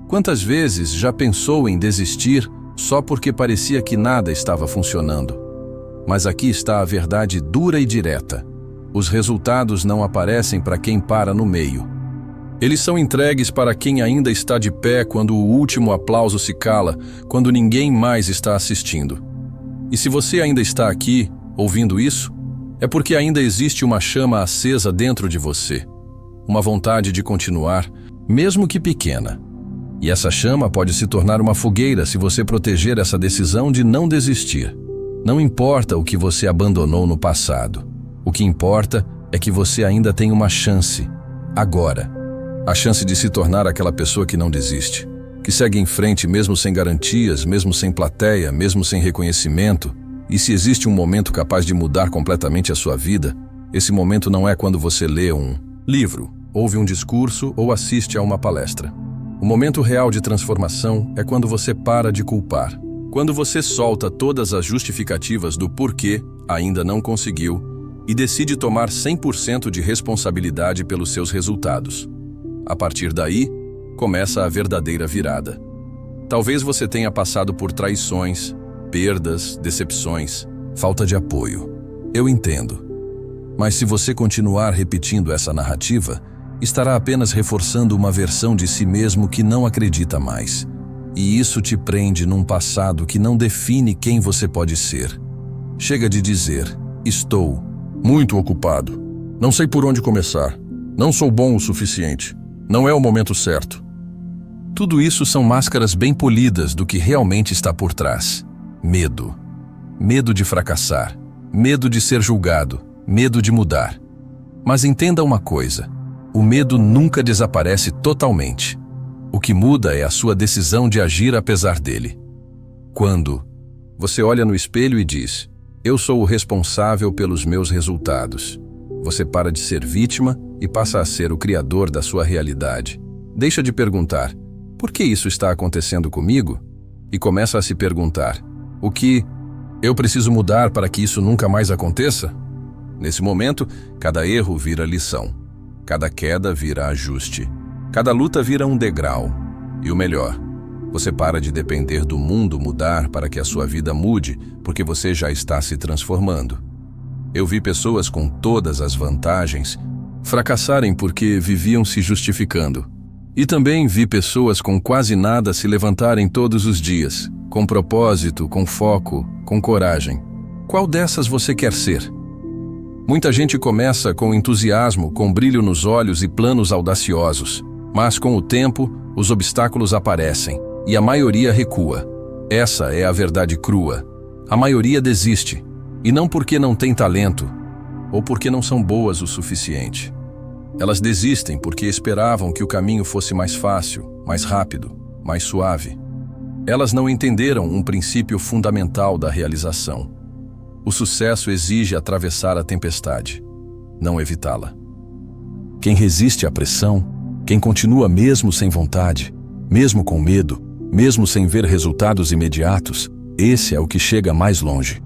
Quantas vezes já pensou em desistir só porque parecia que nada estava funcionando? Mas aqui está a verdade dura e direta. Os resultados não aparecem para quem para no meio. Eles são entregues para quem ainda está de pé quando o último aplauso se cala, quando ninguém mais está assistindo. E se você ainda está aqui, ouvindo isso, é porque ainda existe uma chama acesa dentro de você. Uma vontade de continuar, mesmo que pequena. E essa chama pode se tornar uma fogueira se você proteger essa decisão de não desistir. Não importa o que você abandonou no passado. O que importa é que você ainda tem uma chance, agora. A chance de se tornar aquela pessoa que não desiste, que segue em frente mesmo sem garantias, mesmo sem plateia, mesmo sem reconhecimento. E se existe um momento capaz de mudar completamente a sua vida, esse momento não é quando você lê um livro, ouve um discurso ou assiste a uma palestra. O momento real de transformação é quando você para de culpar. Quando você solta todas as justificativas do porquê ainda não conseguiu e decide tomar 100% de responsabilidade pelos seus resultados. A partir daí, começa a verdadeira virada. Talvez você tenha passado por traições, perdas, decepções, falta de apoio. Eu entendo. Mas se você continuar repetindo essa narrativa, estará apenas reforçando uma versão de si mesmo que não acredita mais. E isso te prende num passado que não define quem você pode ser. Chega de dizer, estou muito ocupado. Não sei por onde começar. Não sou bom o suficiente. Não é o momento certo. Tudo isso são máscaras bem polidas do que realmente está por trás. Medo. Medo de fracassar. Medo de ser julgado. Medo de mudar. Mas entenda uma coisa. O medo nunca desaparece totalmente. O que muda é a sua decisão de agir apesar dele. Quando você olha no espelho e diz, eu sou o responsável pelos meus resultados, você para de ser vítima e passa a ser o criador da sua realidade. Deixa de perguntar: por que isso está acontecendo comigo? E começa a se perguntar: o que eu preciso mudar para que isso nunca mais aconteça? Nesse momento, cada erro vira lição, cada queda vira ajuste, cada luta vira um degrau. E o melhor, você para de depender do mundo mudar para que a sua vida mude, porque você já está se transformando. Eu vi pessoas com todas as vantagens fracassarem porque viviam se justificando. E também vi pessoas com quase nada se levantarem todos os dias, com propósito, com foco, com coragem. Qual dessas você quer ser? Muita gente começa com entusiasmo, com brilho nos olhos e planos audaciosos. Mas com o tempo, os obstáculos aparecem e a maioria recua. Essa é a verdade crua. A maioria desiste, e não porque não tem talento, ou porque não são boas o suficiente. Elas desistem porque esperavam que o caminho fosse mais fácil, mais rápido, mais suave. Elas não entenderam um princípio fundamental da realização. O sucesso exige atravessar a tempestade, não evitá-la. Quem resiste à pressão, quem continua mesmo sem vontade, mesmo com medo, mesmo sem ver resultados imediatos, esse é o que chega mais longe.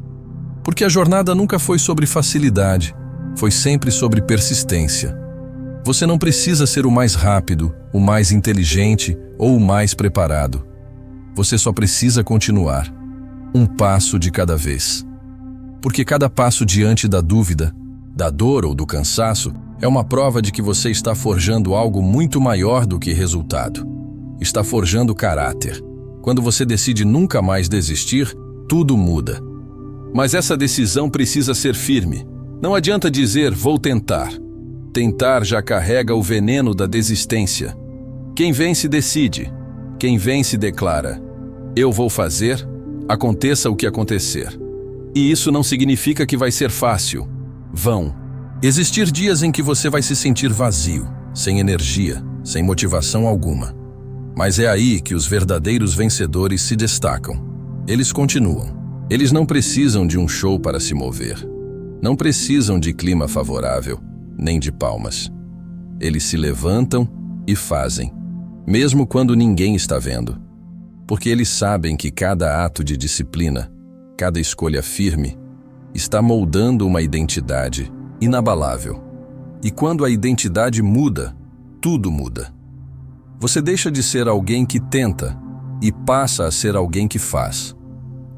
Porque a jornada nunca foi sobre facilidade, foi sempre sobre persistência. Você não precisa ser o mais rápido, o mais inteligente ou o mais preparado. Você só precisa continuar, um passo de cada vez. Porque cada passo diante da dúvida, da dor ou do cansaço, é uma prova de que você está forjando algo muito maior do que resultado. Está forjando caráter. Quando você decide nunca mais desistir, tudo muda. Mas essa decisão precisa ser firme. Não adianta dizer, vou tentar. Tentar já carrega o veneno da desistência. Quem vence decide. Quem vence declara: eu vou fazer, aconteça o que acontecer. E isso não significa que vai ser fácil. Vão existir dias em que você vai se sentir vazio, sem energia, sem motivação alguma. Mas é aí que os verdadeiros vencedores se destacam. Eles continuam. Eles não precisam de um show para se mover. Não precisam de clima favorável, nem de palmas. Eles se levantam e fazem, mesmo quando ninguém está vendo. Porque eles sabem que cada ato de disciplina, cada escolha firme, está moldando uma identidade inabalável. E quando a identidade muda, tudo muda. Você deixa de ser alguém que tenta e passa a ser alguém que faz.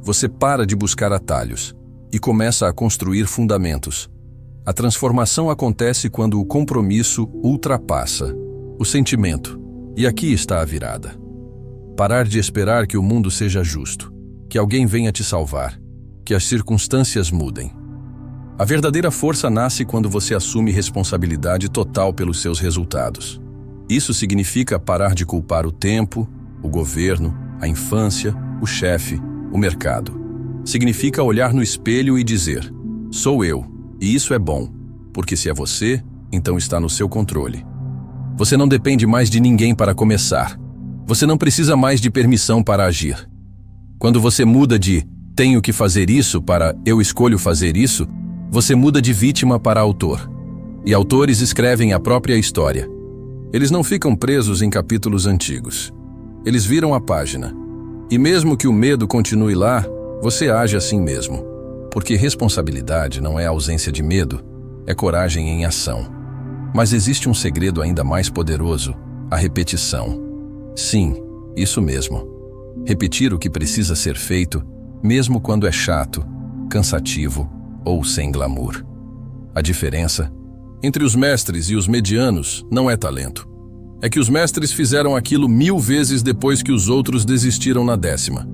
Você para de buscar atalhos e começa a construir fundamentos. A transformação acontece quando o compromisso ultrapassa o sentimento. E aqui está a virada. Parar de esperar que o mundo seja justo, que alguém venha te salvar, que as circunstâncias mudem. A verdadeira força nasce quando você assume responsabilidade total pelos seus resultados. Isso significa parar de culpar o tempo, o governo, a infância, o chefe, o mercado. Significa olhar no espelho e dizer: sou eu, e isso é bom, porque se é você, então está no seu controle. Você não depende mais de ninguém para começar. Você não precisa mais de permissão para agir. Quando você muda de tenho que fazer isso para eu escolho fazer isso, você muda de vítima para autor. E autores escrevem a própria história. Eles não ficam presos em capítulos antigos. Eles viram a página. E mesmo que o medo continue lá, você age assim mesmo. Porque responsabilidade não é ausência de medo, é coragem em ação. Mas existe um segredo ainda mais poderoso: a repetição. Sim, isso mesmo. Repetir o que precisa ser feito, mesmo quando é chato, cansativo ou sem glamour. A diferença entre os mestres e os medianos não é talento. É que os mestres fizeram aquilo 1000 vezes depois que os outros desistiram na 10ª.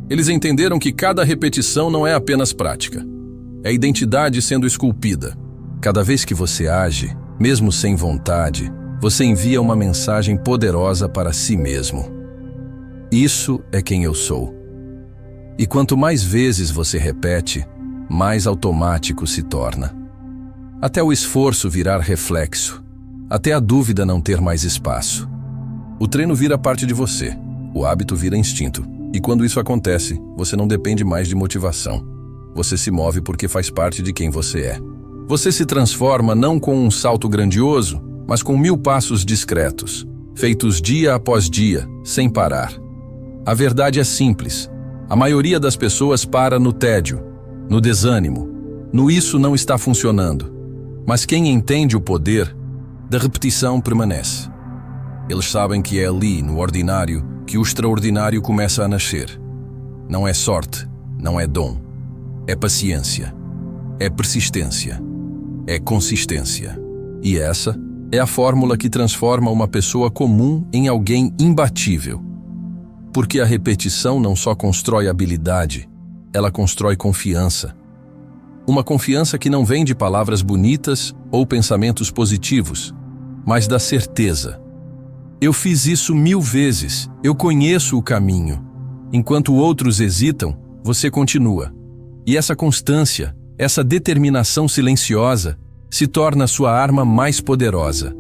Eles entenderam que cada repetição não é apenas prática. É identidade sendo esculpida. Cada vez que você age, mesmo sem vontade, você envia uma mensagem poderosa para si mesmo. Isso é quem eu sou. E quanto mais vezes você repete, mais automático se torna. Até o esforço virar reflexo. Até a dúvida não ter mais espaço. O treino vira parte de você. O hábito vira instinto. E quando isso acontece, você não depende mais de motivação. Você se move porque faz parte de quem você é. Você se transforma não com um salto grandioso, mas com 1000 passos discretos, feitos dia após dia, sem parar. A verdade é simples. A maioria das pessoas para no tédio, no desânimo, no isso não está funcionando. Mas quem entende o poder da repetição permanece. Eles sabem que é ali, no ordinário, que o extraordinário começa a nascer. Não é sorte, não é dom. É paciência, é persistência, é consistência. E essa é a fórmula que transforma uma pessoa comum em alguém imbatível. Porque a repetição não só constrói habilidade, ela constrói confiança. Uma confiança que não vem de palavras bonitas ou pensamentos positivos, mas da certeza. Eu fiz isso 1000 vezes, eu conheço o caminho. Enquanto outros hesitam, você continua. E essa constância, essa determinação silenciosa, se torna sua arma mais poderosa.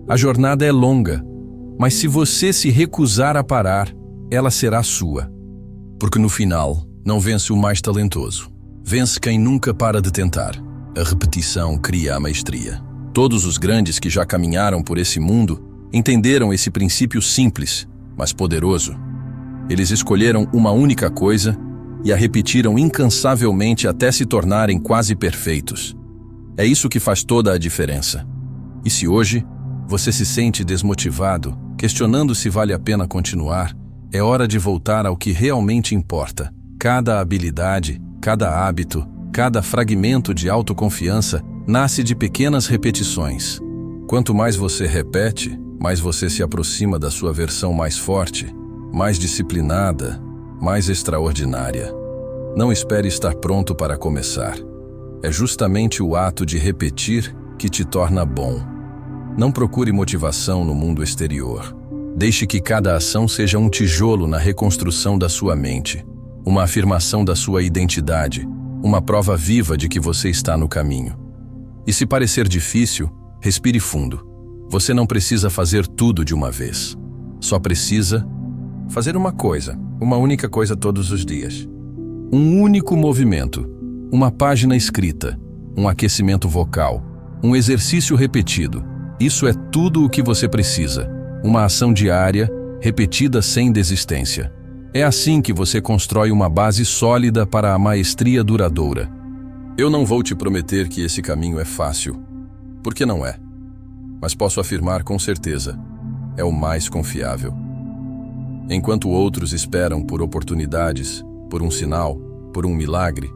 A jornada é longa, mas se você se recusar a parar, ela será sua. Porque no final, não vence o mais talentoso. Vence quem nunca para de tentar. A repetição cria a maestria. Todos os grandes que já caminharam por esse mundo entenderam esse princípio simples, mas poderoso. Eles escolheram uma única coisa e a repetiram incansavelmente até se tornarem quase perfeitos. É isso que faz toda a diferença. E se hoje você se sente desmotivado, questionando se vale a pena continuar, é hora de voltar ao que realmente importa. Cada habilidade, cada hábito, cada fragmento de autoconfiança nasce de pequenas repetições. Quanto mais você repete, mais você se aproxima da sua versão mais forte, mais disciplinada, mais extraordinária. Não espere estar pronto para começar. É justamente o ato de repetir que te torna bom. Não procure motivação no mundo exterior. Deixe que cada ação seja um tijolo na reconstrução da sua mente, uma afirmação da sua identidade, uma prova viva de que você está no caminho. E se parecer difícil, respire fundo. Você não precisa fazer tudo de uma vez. Só precisa fazer uma coisa, uma única coisa todos os dias. Um único movimento, uma página escrita, um aquecimento vocal, um exercício repetido. Isso é tudo o que você precisa. Uma ação diária, repetida sem desistência. É assim que você constrói uma base sólida para a maestria duradoura. Eu não vou te prometer que esse caminho é fácil, porque não é. Mas posso afirmar com certeza, é o mais confiável. Enquanto outros esperam por oportunidades, por um sinal, por um milagre,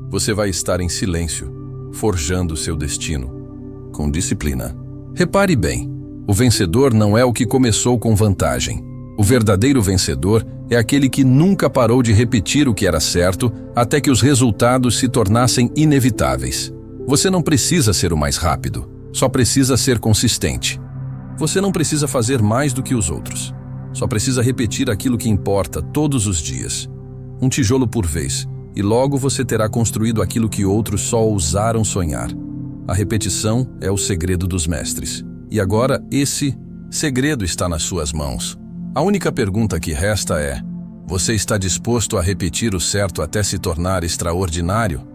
você vai estar em silêncio, forjando seu destino, com disciplina. Repare bem, o vencedor não é o que começou com vantagem. O verdadeiro vencedor é aquele que nunca parou de repetir o que era certo até que os resultados se tornassem inevitáveis. Você não precisa ser o mais rápido, só precisa ser consistente. Você não precisa fazer mais do que os outros. Só precisa repetir aquilo que importa todos os dias. Um tijolo por vez, e logo você terá construído aquilo que outros só ousaram sonhar. A repetição é o segredo dos mestres. E agora esse segredo está nas suas mãos. A única pergunta que resta é: você está disposto a repetir o certo até se tornar extraordinário?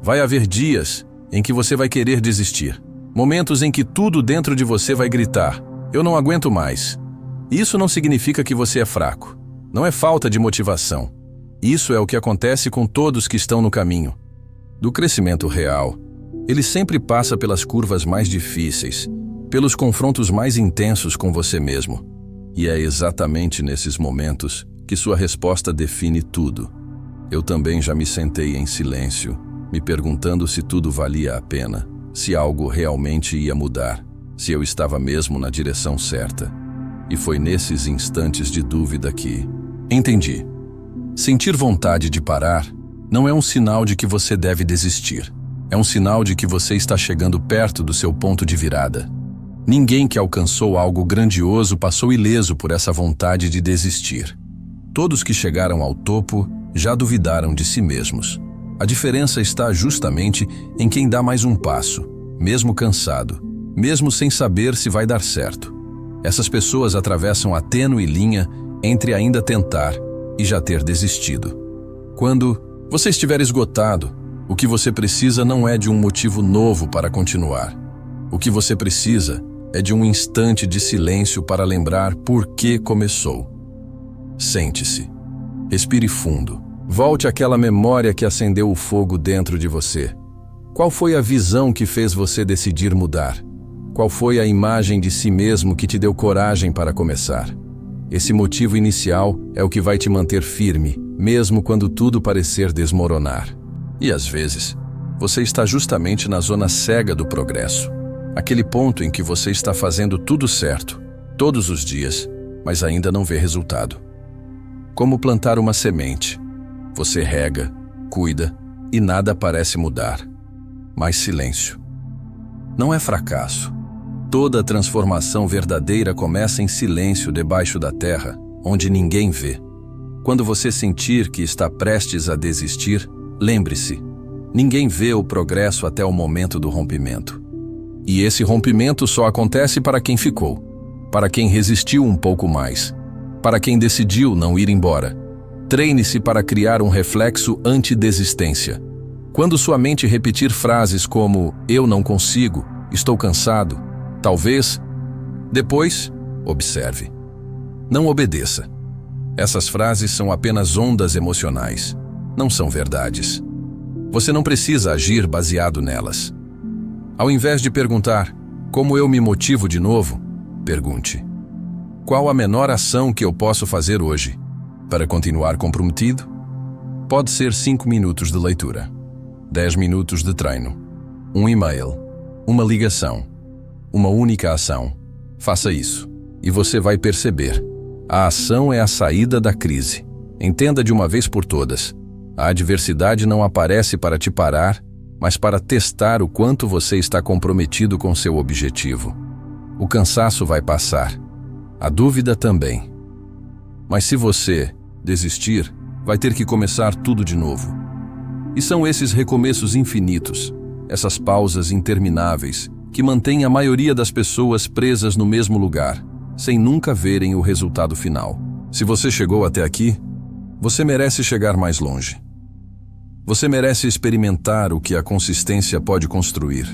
Vai haver dias em que você vai querer desistir. Momentos em que tudo dentro de você vai gritar: eu não aguento mais. Isso não significa que você é fraco. Não é falta de motivação. Isso é o que acontece com todos que estão no caminho do crescimento real. Ele sempre passa pelas curvas mais difíceis, pelos confrontos mais intensos com você mesmo. E é exatamente nesses momentos que sua resposta define tudo. Eu também já me sentei em silêncio, me perguntando se tudo valia a pena, se algo realmente ia mudar, se eu estava mesmo na direção certa. E foi nesses instantes de dúvida que entendi. Sentir vontade de parar não é um sinal de que você deve desistir. É um sinal de que você está chegando perto do seu ponto de virada. Ninguém que alcançou algo grandioso passou ileso por essa vontade de desistir. Todos que chegaram ao topo já duvidaram de si mesmos. A diferença está justamente em quem dá mais um passo, mesmo cansado, mesmo sem saber se vai dar certo. Essas pessoas atravessam a tênue linha entre ainda tentar e já ter desistido. Quando você estiver esgotado, O que você precisa não é de um motivo novo para continuar. O que você precisa é de um instante de silêncio para lembrar por que começou. Sente-se. Respire fundo. Volte àquela memória que acendeu o fogo dentro de você. Qual foi a visão que fez você decidir mudar? Qual foi a imagem de si mesmo que te deu coragem para começar? Esse motivo inicial é o que vai te manter firme, mesmo quando tudo parecer desmoronar. E às vezes, você está justamente na zona cega do progresso. Aquele ponto em que você está fazendo tudo certo, todos os dias, mas ainda não vê resultado. Como plantar uma semente. Você rega, cuida e nada parece mudar. Mais silêncio. Não é fracasso. Toda transformação verdadeira começa em silêncio debaixo da terra, onde ninguém vê. Quando você sentir que está prestes a desistir, lembre-se, ninguém vê o progresso até o momento do rompimento. E esse rompimento só acontece para quem ficou, para quem resistiu um pouco mais, para quem decidiu não ir embora. Treine-se para criar um reflexo anti-desistência. Quando sua mente repetir frases como "eu não consigo", "estou cansado", "talvez", depois, observe. Não obedeça. Essas frases são apenas ondas emocionais, não são verdades. Você não precisa agir baseado nelas. Ao invés de perguntar "como eu me motivo de novo?", pergunte "qual a menor ação que eu posso fazer hoje para continuar comprometido?". Pode ser 5 minutos de leitura, 10 minutos de treino, um e-mail, uma ligação, uma única ação. Faça isso e você vai perceber. A ação é a saída da crise. Entenda de uma vez por todas. A adversidade não aparece para te parar, mas para testar o quanto você está comprometido com seu objetivo. O cansaço vai passar. A dúvida também. Mas se você desistir, vai ter que começar tudo de novo. E são esses recomeços infinitos, essas pausas intermináveis, que mantêm a maioria das pessoas presas no mesmo lugar, sem nunca verem o resultado final. Se você chegou até aqui, você merece chegar mais longe. Você merece experimentar o que a consistência pode construir.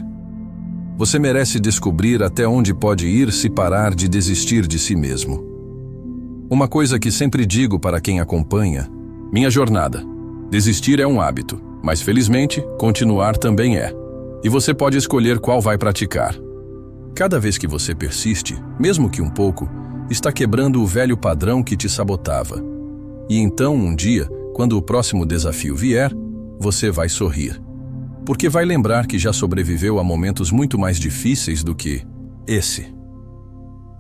Você merece descobrir até onde pode ir se parar de desistir de si mesmo. Uma coisa que sempre digo para quem acompanha: minha jornada. Desistir é um hábito, mas felizmente, continuar também é. E você pode escolher qual vai praticar. Cada vez que você persiste, mesmo que um pouco, está quebrando o velho padrão que te sabotava. E então, um dia, quando o próximo desafio vier, você vai sorrir. Porque vai lembrar que já sobreviveu a momentos muito mais difíceis do que esse.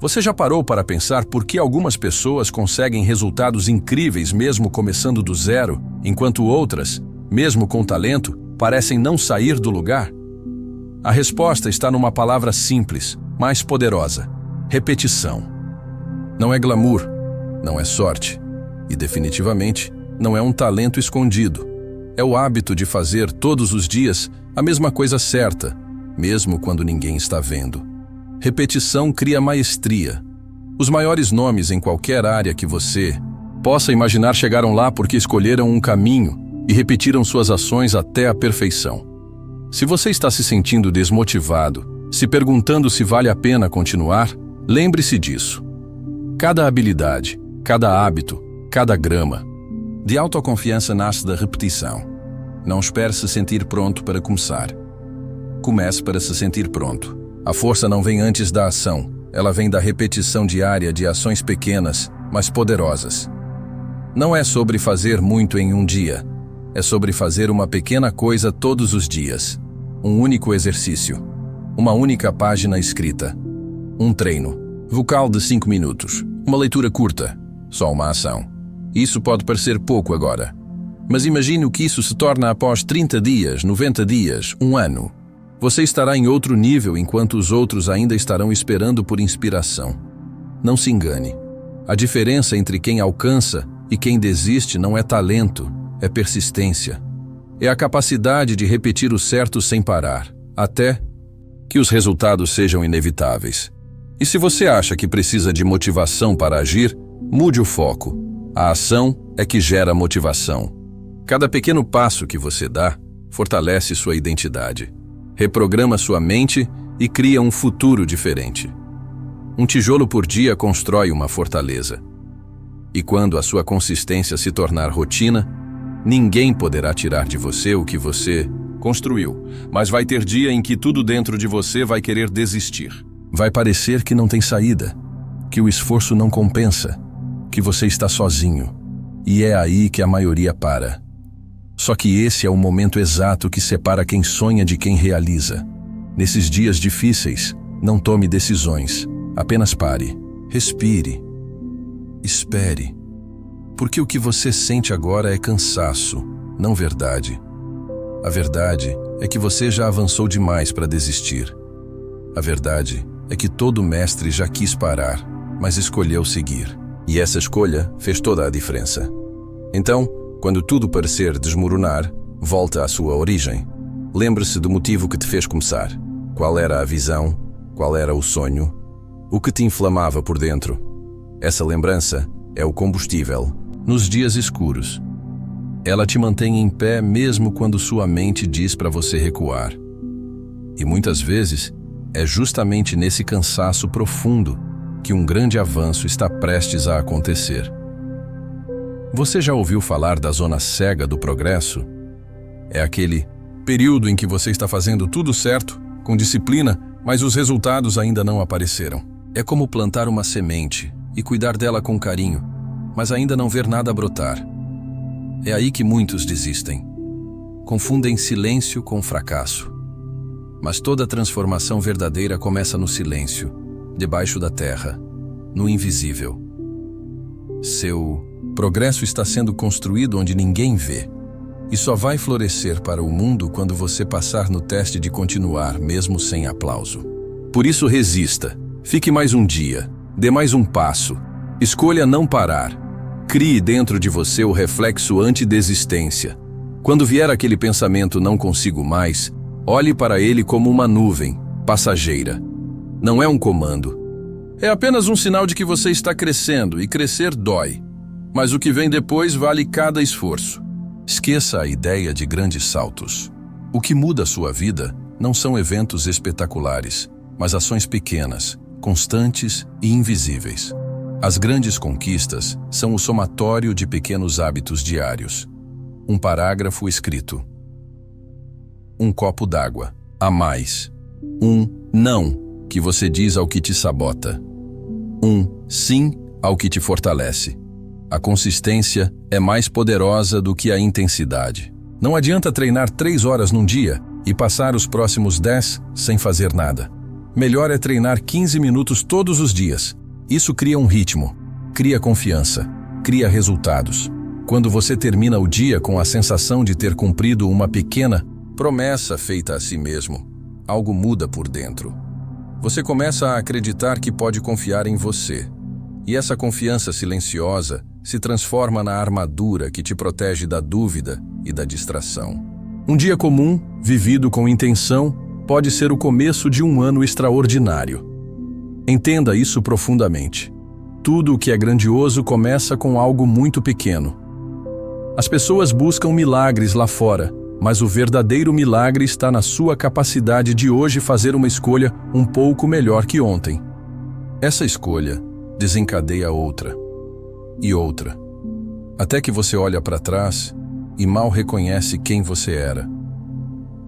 Você já parou para pensar por que algumas pessoas conseguem resultados incríveis mesmo começando do zero, enquanto outras, mesmo com talento, parecem não sair do lugar? A resposta está numa palavra simples, mas poderosa: repetição. Não é glamour, não é sorte, e definitivamente não é um talento escondido. É o hábito de fazer todos os dias a mesma coisa certa, mesmo quando ninguém está vendo. Repetição cria maestria. Os maiores nomes em qualquer área que você possa imaginar chegaram lá porque escolheram um caminho e repetiram suas ações até a perfeição. Se você está se sentindo desmotivado, se perguntando se vale a pena continuar, lembre-se disso. Cada habilidade, cada hábito, cada grama de autoconfiança nasce da repetição. Não espere se sentir pronto para começar. Comece para se sentir pronto. A força não vem antes da ação, ela vem da repetição diária de ações pequenas, mas poderosas. Não é sobre fazer muito em um dia, é sobre fazer uma pequena coisa todos os dias. Um único exercício, uma única página escrita, um treino vocal de 5 minutos, uma leitura curta, só uma ação. Isso pode parecer pouco agora, mas imagine o que isso se torna após 30 dias, 90 dias, um ano. Você estará em outro nível enquanto os outros ainda estarão esperando por inspiração. Não se engane. A diferença entre quem alcança e quem desiste não é talento, é persistência. É a capacidade de repetir o certo sem parar, até que os resultados sejam inevitáveis. E se você acha que precisa de motivação para agir, mude o foco. A ação é que gera motivação. Cada pequeno passo que você dá, fortalece sua identidade, reprograma sua mente e cria um futuro diferente. Um tijolo por dia constrói uma fortaleza. E quando a sua consistência se tornar rotina, ninguém poderá tirar de você o que você construiu. Mas vai ter dia em que tudo dentro de você vai querer desistir. Vai parecer que não tem saída, que o esforço não compensa, que você está sozinho. E é aí que a maioria para. Só que esse é o momento exato que separa quem sonha de quem realiza. Nesses dias difíceis, não tome decisões. Apenas pare, respire, espere. Porque o que você sente agora é cansaço, não verdade. A verdade é que você já avançou demais para desistir. A verdade é que todo mestre já quis parar, mas escolheu seguir. E essa escolha fez toda a diferença. Então, quando tudo parecer desmoronar, volta à sua origem. Lembre-se do motivo que te fez começar. Qual era a visão? Qual era o sonho? O que te inflamava por dentro? Essa lembrança é o combustível nos dias escuros. Ela te mantém em pé mesmo quando sua mente diz para você recuar. E muitas vezes, é justamente nesse cansaço profundo que um grande avanço está prestes a acontecer. Você já ouviu falar da zona cega do progresso? É aquele período em que você está fazendo tudo certo, com disciplina, mas os resultados ainda não apareceram. É como plantar uma semente e cuidar dela com carinho, mas ainda não ver nada brotar. É aí que muitos desistem. Confundem silêncio com fracasso. Mas toda transformação verdadeira começa no silêncio, debaixo da terra, no invisível. Seu progresso está sendo construído onde ninguém vê, e só vai florescer para o mundo quando você passar no teste de continuar, mesmo sem aplauso. Por isso resista, fique mais um dia, dê mais um passo, escolha não parar. Crie dentro de você o reflexo anti-desistência. Quando vier aquele pensamento não consigo mais, olhe para ele como uma nuvem, passageira. Não é um comando. É apenas um sinal de que você está crescendo, e crescer dói. Mas o que vem depois vale cada esforço. Esqueça a ideia de grandes saltos. O que muda a sua vida não são eventos espetaculares, mas ações pequenas, constantes e invisíveis. As grandes conquistas são o somatório de pequenos hábitos diários. Um parágrafo escrito. Um copo d'água a mais. Um não que você diz ao que te sabota. Um sim ao que te fortalece. A consistência é mais poderosa do que a intensidade. Não adianta treinar 3 horas num dia e passar os próximos 10 sem fazer nada. Melhor é treinar 15 minutos todos os dias. Isso cria um ritmo, cria confiança, cria resultados. Quando você termina o dia com a sensação de ter cumprido uma pequena promessa feita a si mesmo, algo muda por dentro. Você começa a acreditar que pode confiar em você. E essa confiança silenciosa se transforma na armadura que te protege da dúvida e da distração. Um dia comum, vivido com intenção, pode ser o começo de um ano extraordinário. Entenda isso profundamente. Tudo o que é grandioso começa com algo muito pequeno. As pessoas buscam milagres lá fora, mas o verdadeiro milagre está na sua capacidade de hoje fazer uma escolha um pouco melhor que ontem. Essa escolha desencadeia outra e outra, até que você olha para trás e mal reconhece quem você era.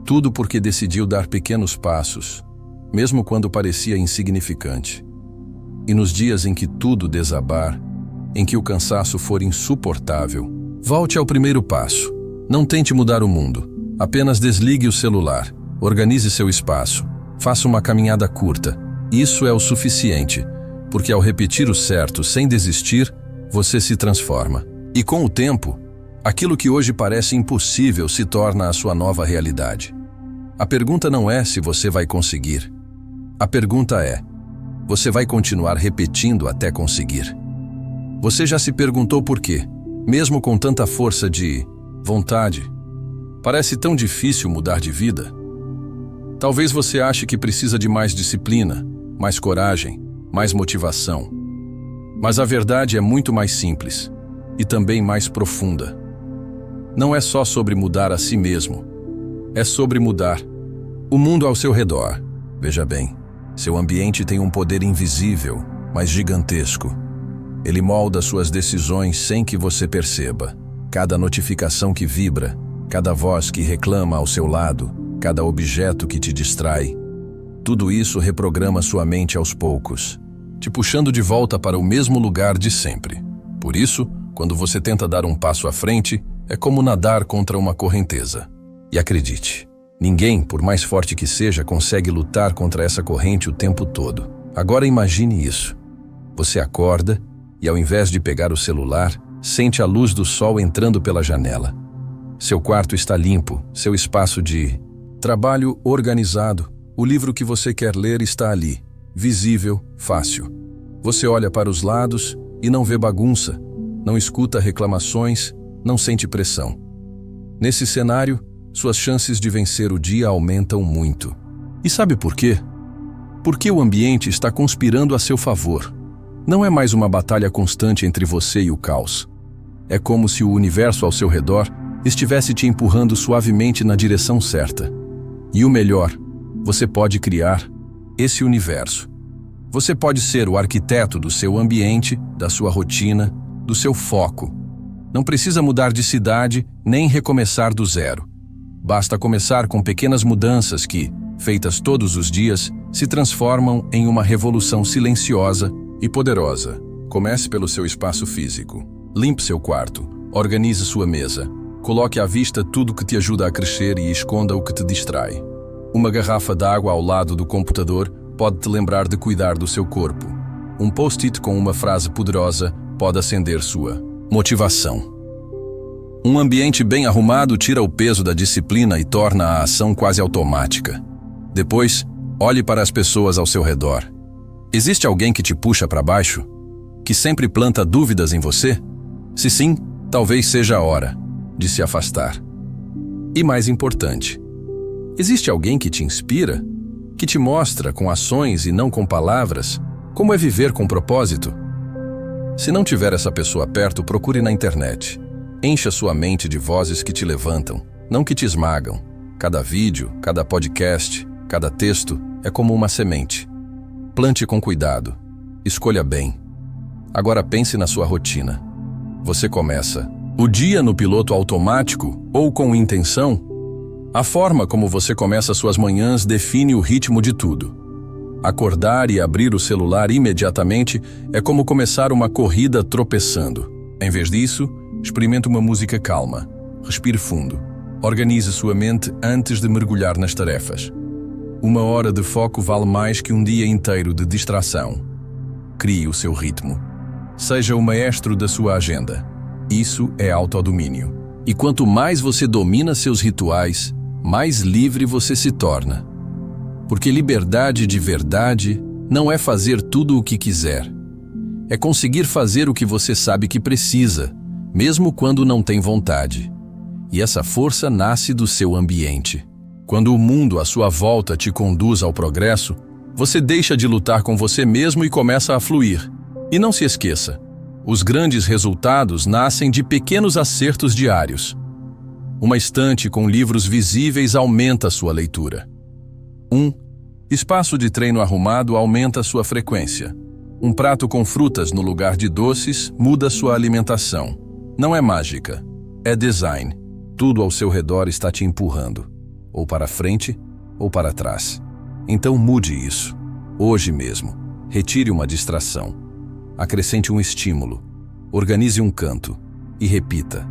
Tudo porque decidiu dar pequenos passos, mesmo quando parecia insignificante. E nos dias em que tudo desabar, em que o cansaço for insuportável, volte ao primeiro passo. Não tente mudar o mundo. Apenas desligue o celular, organize seu espaço, faça uma caminhada curta. Isso é o suficiente, porque ao repetir o certo sem desistir, você se transforma. E com o tempo, aquilo que hoje parece impossível se torna a sua nova realidade. A pergunta não é se você vai conseguir. A pergunta é: você vai continuar repetindo até conseguir? Você já se perguntou por quê, mesmo com tanta força de vontade, parece tão difícil mudar de vida? Talvez você ache que precisa de mais disciplina, mais coragem, mais motivação. Mas a verdade é muito mais simples e também mais profunda. Não é só sobre mudar a si mesmo, É sobre mudar o mundo ao seu redor. Veja bem, seu ambiente tem um poder invisível, mas gigantesco. Ele molda suas decisões sem que você perceba. Cada notificação que vibra, cada voz que reclama ao seu lado, cada objeto que te distrai. Tudo isso reprograma sua mente aos poucos, te puxando de volta para o mesmo lugar de sempre. Por isso, quando você tenta dar um passo à frente, é como nadar contra uma correnteza. E acredite, ninguém, por mais forte que seja, consegue lutar contra essa corrente o tempo todo. Agora imagine isso. Você acorda e, ao invés de pegar o celular, sente a luz do sol entrando pela janela. Seu quarto está limpo, seu espaço de trabalho organizado. O livro que você quer ler está ali, visível, fácil. Você olha para os lados e não vê bagunça, não escuta reclamações, não sente pressão. Nesse cenário, suas chances de vencer o dia aumentam muito. E sabe por quê? Porque o ambiente está conspirando a seu favor. Não é mais uma batalha constante entre você e o caos. É como se o universo ao seu redor estivesse te empurrando suavemente na direção certa. E o melhor, você pode criar esse universo. Você pode ser o arquiteto do seu ambiente, da sua rotina, do seu foco. Não precisa mudar de cidade, nem recomeçar do zero. Basta começar com pequenas mudanças que, feitas todos os dias, se transformam em uma revolução silenciosa e poderosa. Comece pelo seu espaço físico. Limpe seu quarto, organize sua mesa, coloque à vista tudo que te ajuda a crescer e esconda o que te distrai. Uma garrafa d'água ao lado do computador pode te lembrar de cuidar do seu corpo. Um post-it com uma frase poderosa pode acender sua motivação. Um ambiente bem arrumado tira o peso da disciplina e torna a ação quase automática. Depois, olhe para as pessoas ao seu redor. Existe alguém que te puxa para baixo? Que sempre planta dúvidas em você? Se sim, talvez seja a hora de se afastar. E mais importante, existe alguém que te inspira? Que te mostra com ações e não com palavras como é viver com propósito? Se não tiver essa pessoa perto, procure na internet. Encha sua mente de vozes que te levantam, não que te esmagam. Cada vídeo, cada podcast, cada texto é como uma semente. Plante com cuidado. Escolha bem. Agora pense na sua rotina. Você começa o dia no piloto automático ou com intenção? A forma como você começa suas manhãs define o ritmo de tudo. Acordar e abrir o celular imediatamente é como começar uma corrida tropeçando. Em vez disso, experimente uma música calma. Respire fundo. Organize sua mente antes de mergulhar nas tarefas. 1 hora de foco vale mais que um dia inteiro de distração. Crie o seu ritmo. Seja o maestro da sua agenda. Isso é autodomínio. E quanto mais você domina seus rituais, mais livre você se torna. Porque liberdade de verdade não é fazer tudo o que quiser. É conseguir fazer o que você sabe que precisa, mesmo quando não tem vontade. E essa força nasce do seu ambiente. Quando o mundo à sua volta te conduz ao progresso, você deixa de lutar com você mesmo e começa a fluir. E não se esqueça, os grandes resultados nascem de pequenos acertos diários. Uma estante com livros visíveis aumenta sua leitura. Espaço de treino arrumado aumenta sua frequência. Um prato com frutas no lugar de doces muda sua alimentação. Não é mágica, é design. Tudo ao seu redor está te empurrando, ou para frente, ou para trás. Então mude isso, hoje mesmo. Retire uma distração. Acrescente um estímulo. Organize um canto e repita.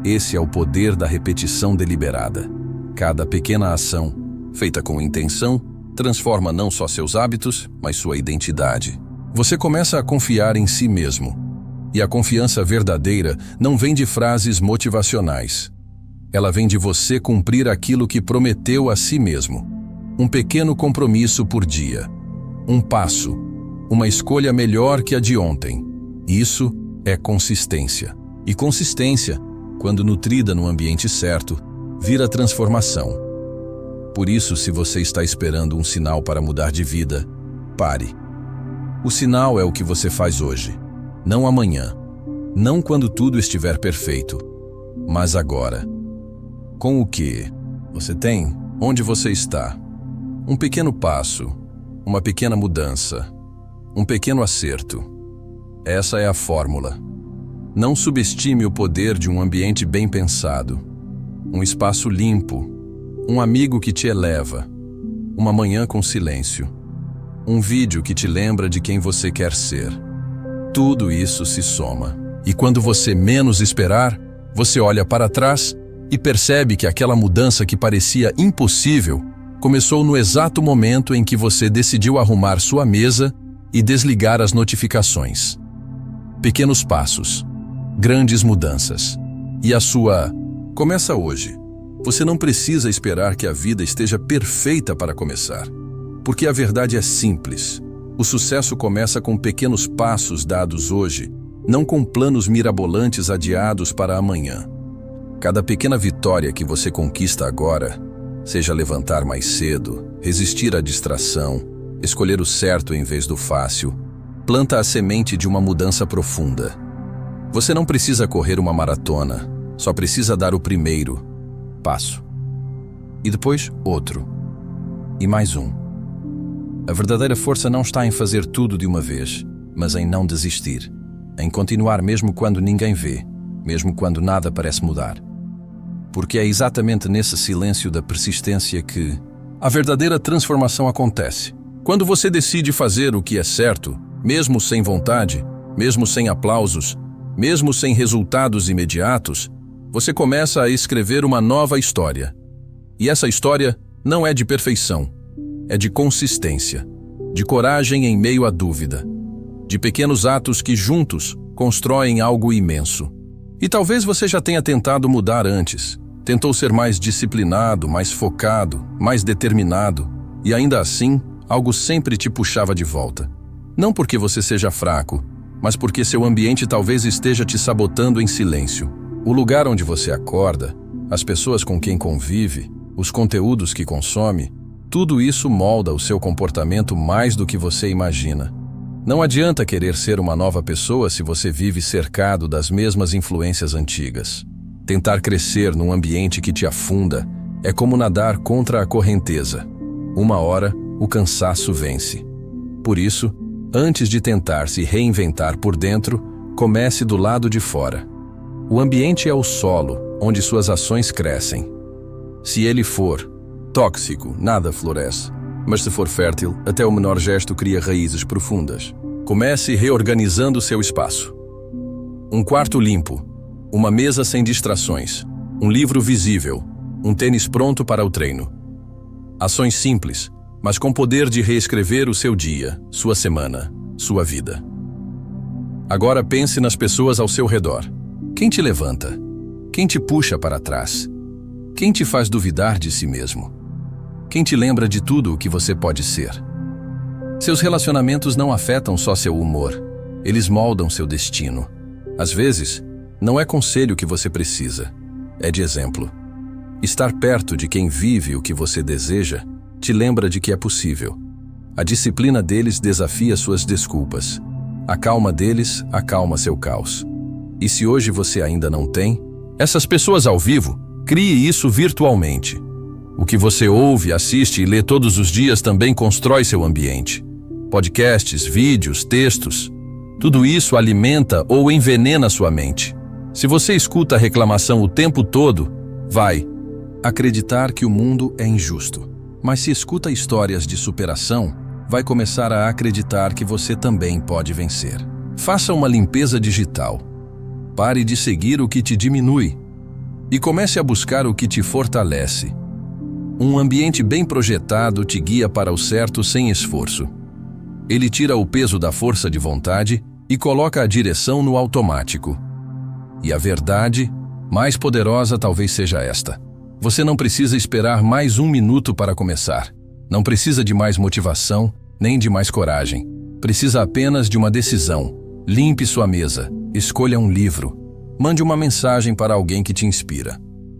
Esse é o poder da repetição deliberada. Cada pequena ação, feita com intenção, transforma não só seus hábitos, mas sua identidade. Você começa a confiar em si mesmo. E a confiança verdadeira não vem de frases motivacionais. Ela vem de você cumprir aquilo que prometeu a si mesmo. Um pequeno compromisso por dia. Um passo. Uma escolha melhor que a de ontem. Isso é consistência. E consistência, quando nutrida no ambiente certo, vira transformação. Por isso, se você está esperando um sinal para mudar de vida, pare. O sinal é o que você faz hoje, não amanhã, não quando tudo estiver perfeito, mas agora. Com o que Você tem onde você está. Um pequeno passo, uma pequena mudança, um pequeno acerto. Essa é a fórmula. Não subestime o poder de um ambiente bem pensado. Um espaço limpo, um amigo que te eleva, uma manhã com silêncio, um vídeo que te lembra de quem você quer ser. Tudo isso se soma. E quando você menos esperar, você olha para trás e percebe que aquela mudança que parecia impossível começou no exato momento em que você decidiu arrumar sua mesa e desligar as notificações. Pequenos passos, grandes mudanças. E a sua começa hoje. Você não precisa esperar que a vida esteja perfeita para começar, porque a verdade é simples. O sucesso começa com pequenos passos dados hoje, não com planos mirabolantes adiados para amanhã. Cada pequena vitória que você conquista agora, seja levantar mais cedo, resistir à distração, escolher o certo em vez do fácil, planta a semente de uma mudança profunda. Você não precisa correr uma maratona, só precisa dar o primeiro passo. E depois outro. E mais um. A verdadeira força não está em fazer tudo de uma vez, mas em não desistir. Em continuar mesmo quando ninguém vê, mesmo quando nada parece mudar. Porque é exatamente nesse silêncio da persistência que a verdadeira transformação acontece. Quando você decide fazer o que é certo, mesmo sem vontade, mesmo sem aplausos, mesmo sem resultados imediatos, você começa a escrever uma nova história. E essa história não é de perfeição, é de consistência, de coragem em meio à dúvida, de pequenos atos que juntos constroem algo imenso. E talvez você já tenha tentado mudar antes, tentou ser mais disciplinado, mais focado, mais determinado, e ainda assim, algo sempre te puxava de volta. Não porque você seja fraco, mas porque seu ambiente talvez esteja te sabotando em silêncio. O lugar onde você acorda, as pessoas com quem convive, os conteúdos que consome, tudo isso molda o seu comportamento mais do que você imagina. Não adianta querer ser uma nova pessoa se você vive cercado das mesmas influências antigas. Tentar crescer num ambiente que te afunda é como nadar contra a correnteza. Uma hora, o cansaço vence. Por isso, antes de tentar se reinventar por dentro, comece do lado de fora. O ambiente é o solo onde suas ações crescem. Se ele for tóxico, nada floresce. Mas se for fértil, até o menor gesto cria raízes profundas. Comece reorganizando seu espaço. Um quarto limpo, uma mesa sem distrações, um livro visível, um tênis pronto para o treino. Ações simples, mas com poder de reescrever o seu dia, sua semana, sua vida. Agora pense nas pessoas ao seu redor. Quem te levanta? Quem te puxa para trás? Quem te faz duvidar de si mesmo? Quem te lembra de tudo o que você pode ser? Seus relacionamentos não afetam só seu humor, eles moldam seu destino. Às vezes, não é conselho que você precisa, é de exemplo. Estar perto de quem vive o que você deseja te lembra de que é possível. A disciplina deles desafia suas desculpas. A calma deles acalma seu caos. E se hoje você ainda não tem, essas pessoas ao vivo, crie isso virtualmente. O que você ouve, assiste e lê todos os dias também constrói seu ambiente. Podcasts, vídeos, textos, tudo isso alimenta ou envenena sua mente. Se você escuta a reclamação o tempo todo, vai acreditar que o mundo é injusto. Mas se escuta histórias de superação, vai começar a acreditar que você também pode vencer. Faça uma limpeza digital. Pare de seguir o que te diminui e comece a buscar o que te fortalece. Um ambiente bem projetado te guia para o certo sem esforço. Ele tira o peso da força de vontade e coloca a direção no automático. E a verdade, mais poderosa talvez seja esta. Você não precisa esperar mais um minuto para começar. Não precisa de mais motivação, nem de mais coragem. Precisa apenas de uma decisão. Limpe sua mesa, escolha um livro, mande uma mensagem para alguém que te inspira.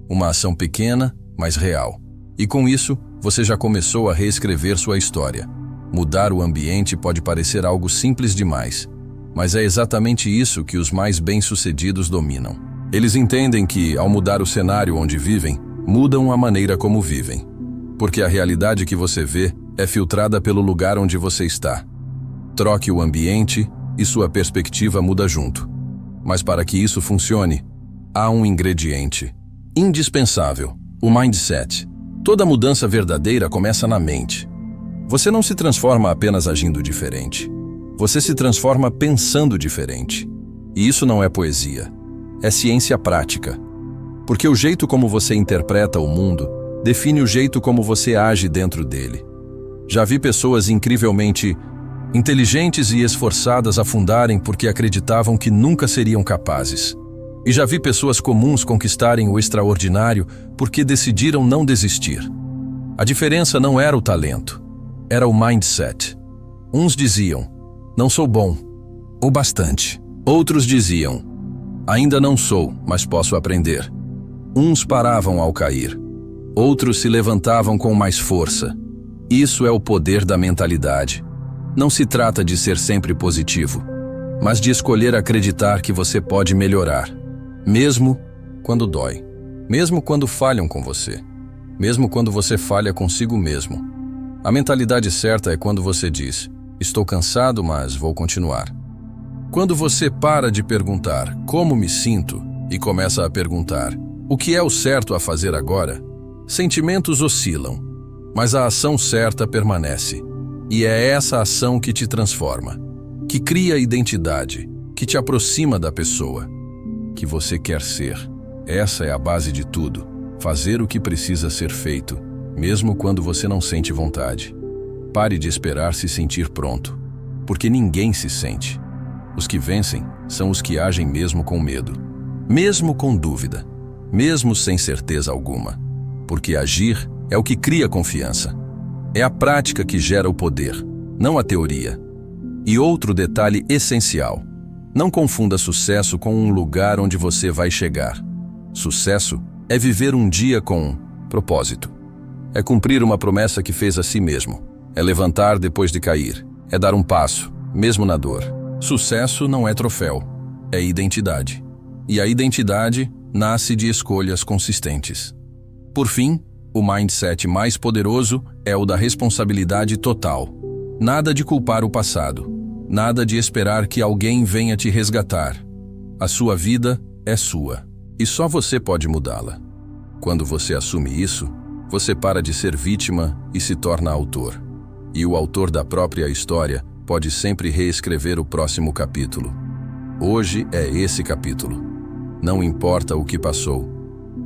Uma ação pequena, mas real. E com isso, você já começou a reescrever sua história. Mudar o ambiente pode parecer algo simples demais, mas é exatamente isso que os mais bem-sucedidos dominam. Eles entendem que, ao mudar o cenário onde vivem, mudam a maneira como vivem. Porque a realidade que você vê é filtrada pelo lugar onde você está. Troque o ambiente e sua perspectiva muda junto. Mas para que isso funcione, há um ingrediente indispensável: o mindset. Toda mudança verdadeira começa na mente. Você não se transforma apenas agindo diferente. Você se transforma pensando diferente. E isso não é poesia. É ciência prática. Porque o jeito como você interpreta o mundo define o jeito como você age dentro dele. Já vi pessoas incrivelmente inteligentes e esforçadas afundarem porque acreditavam que nunca seriam capazes. E já vi pessoas comuns conquistarem o extraordinário porque decidiram não desistir. A diferença não era o talento, era o mindset. Uns diziam: não sou bom, o bastante. Outros diziam: ainda não sou, mas posso aprender. Uns paravam ao cair, outros se levantavam com mais força. Isso é o poder da mentalidade. Não se trata de ser sempre positivo, mas de escolher acreditar que você pode melhorar, mesmo quando dói, mesmo quando falham com você, mesmo quando você falha consigo mesmo. A mentalidade certa é quando você diz: estou cansado, mas vou continuar. Quando você para de perguntar como me sinto e começa a perguntar o que é o certo a fazer agora, sentimentos oscilam, mas a ação certa permanece. E é essa ação que te transforma, que cria identidade, que te aproxima da pessoa que você quer ser. Essa é a base de tudo. Fazer o que precisa ser feito, mesmo quando você não sente vontade. Pare de esperar se sentir pronto, porque ninguém se sente. Os que vencem são os que agem mesmo com medo, mesmo com dúvida, mesmo sem certeza alguma. Porque agir é o que cria confiança. É a prática que gera o poder, não a teoria. E outro detalhe essencial: não confunda sucesso com um lugar onde você vai chegar. Sucesso é viver um dia com propósito. É cumprir uma promessa que fez a si mesmo. É levantar depois de cair. É dar um passo, mesmo na dor. Sucesso não é troféu, é identidade. E a identidade nasce de escolhas consistentes. Por fim, o mindset mais poderoso é o da responsabilidade total. Nada de culpar o passado. Nada de esperar que alguém venha te resgatar. A sua vida é sua, e só você pode mudá-la. Quando você assume isso, você para de ser vítima e se torna autor. E o autor da própria história pode sempre reescrever o próximo capítulo. Hoje é esse capítulo. Não importa o que passou.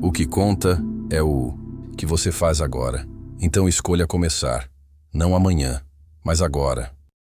O que conta é o que você faz agora. Então escolha começar. Não amanhã, mas agora.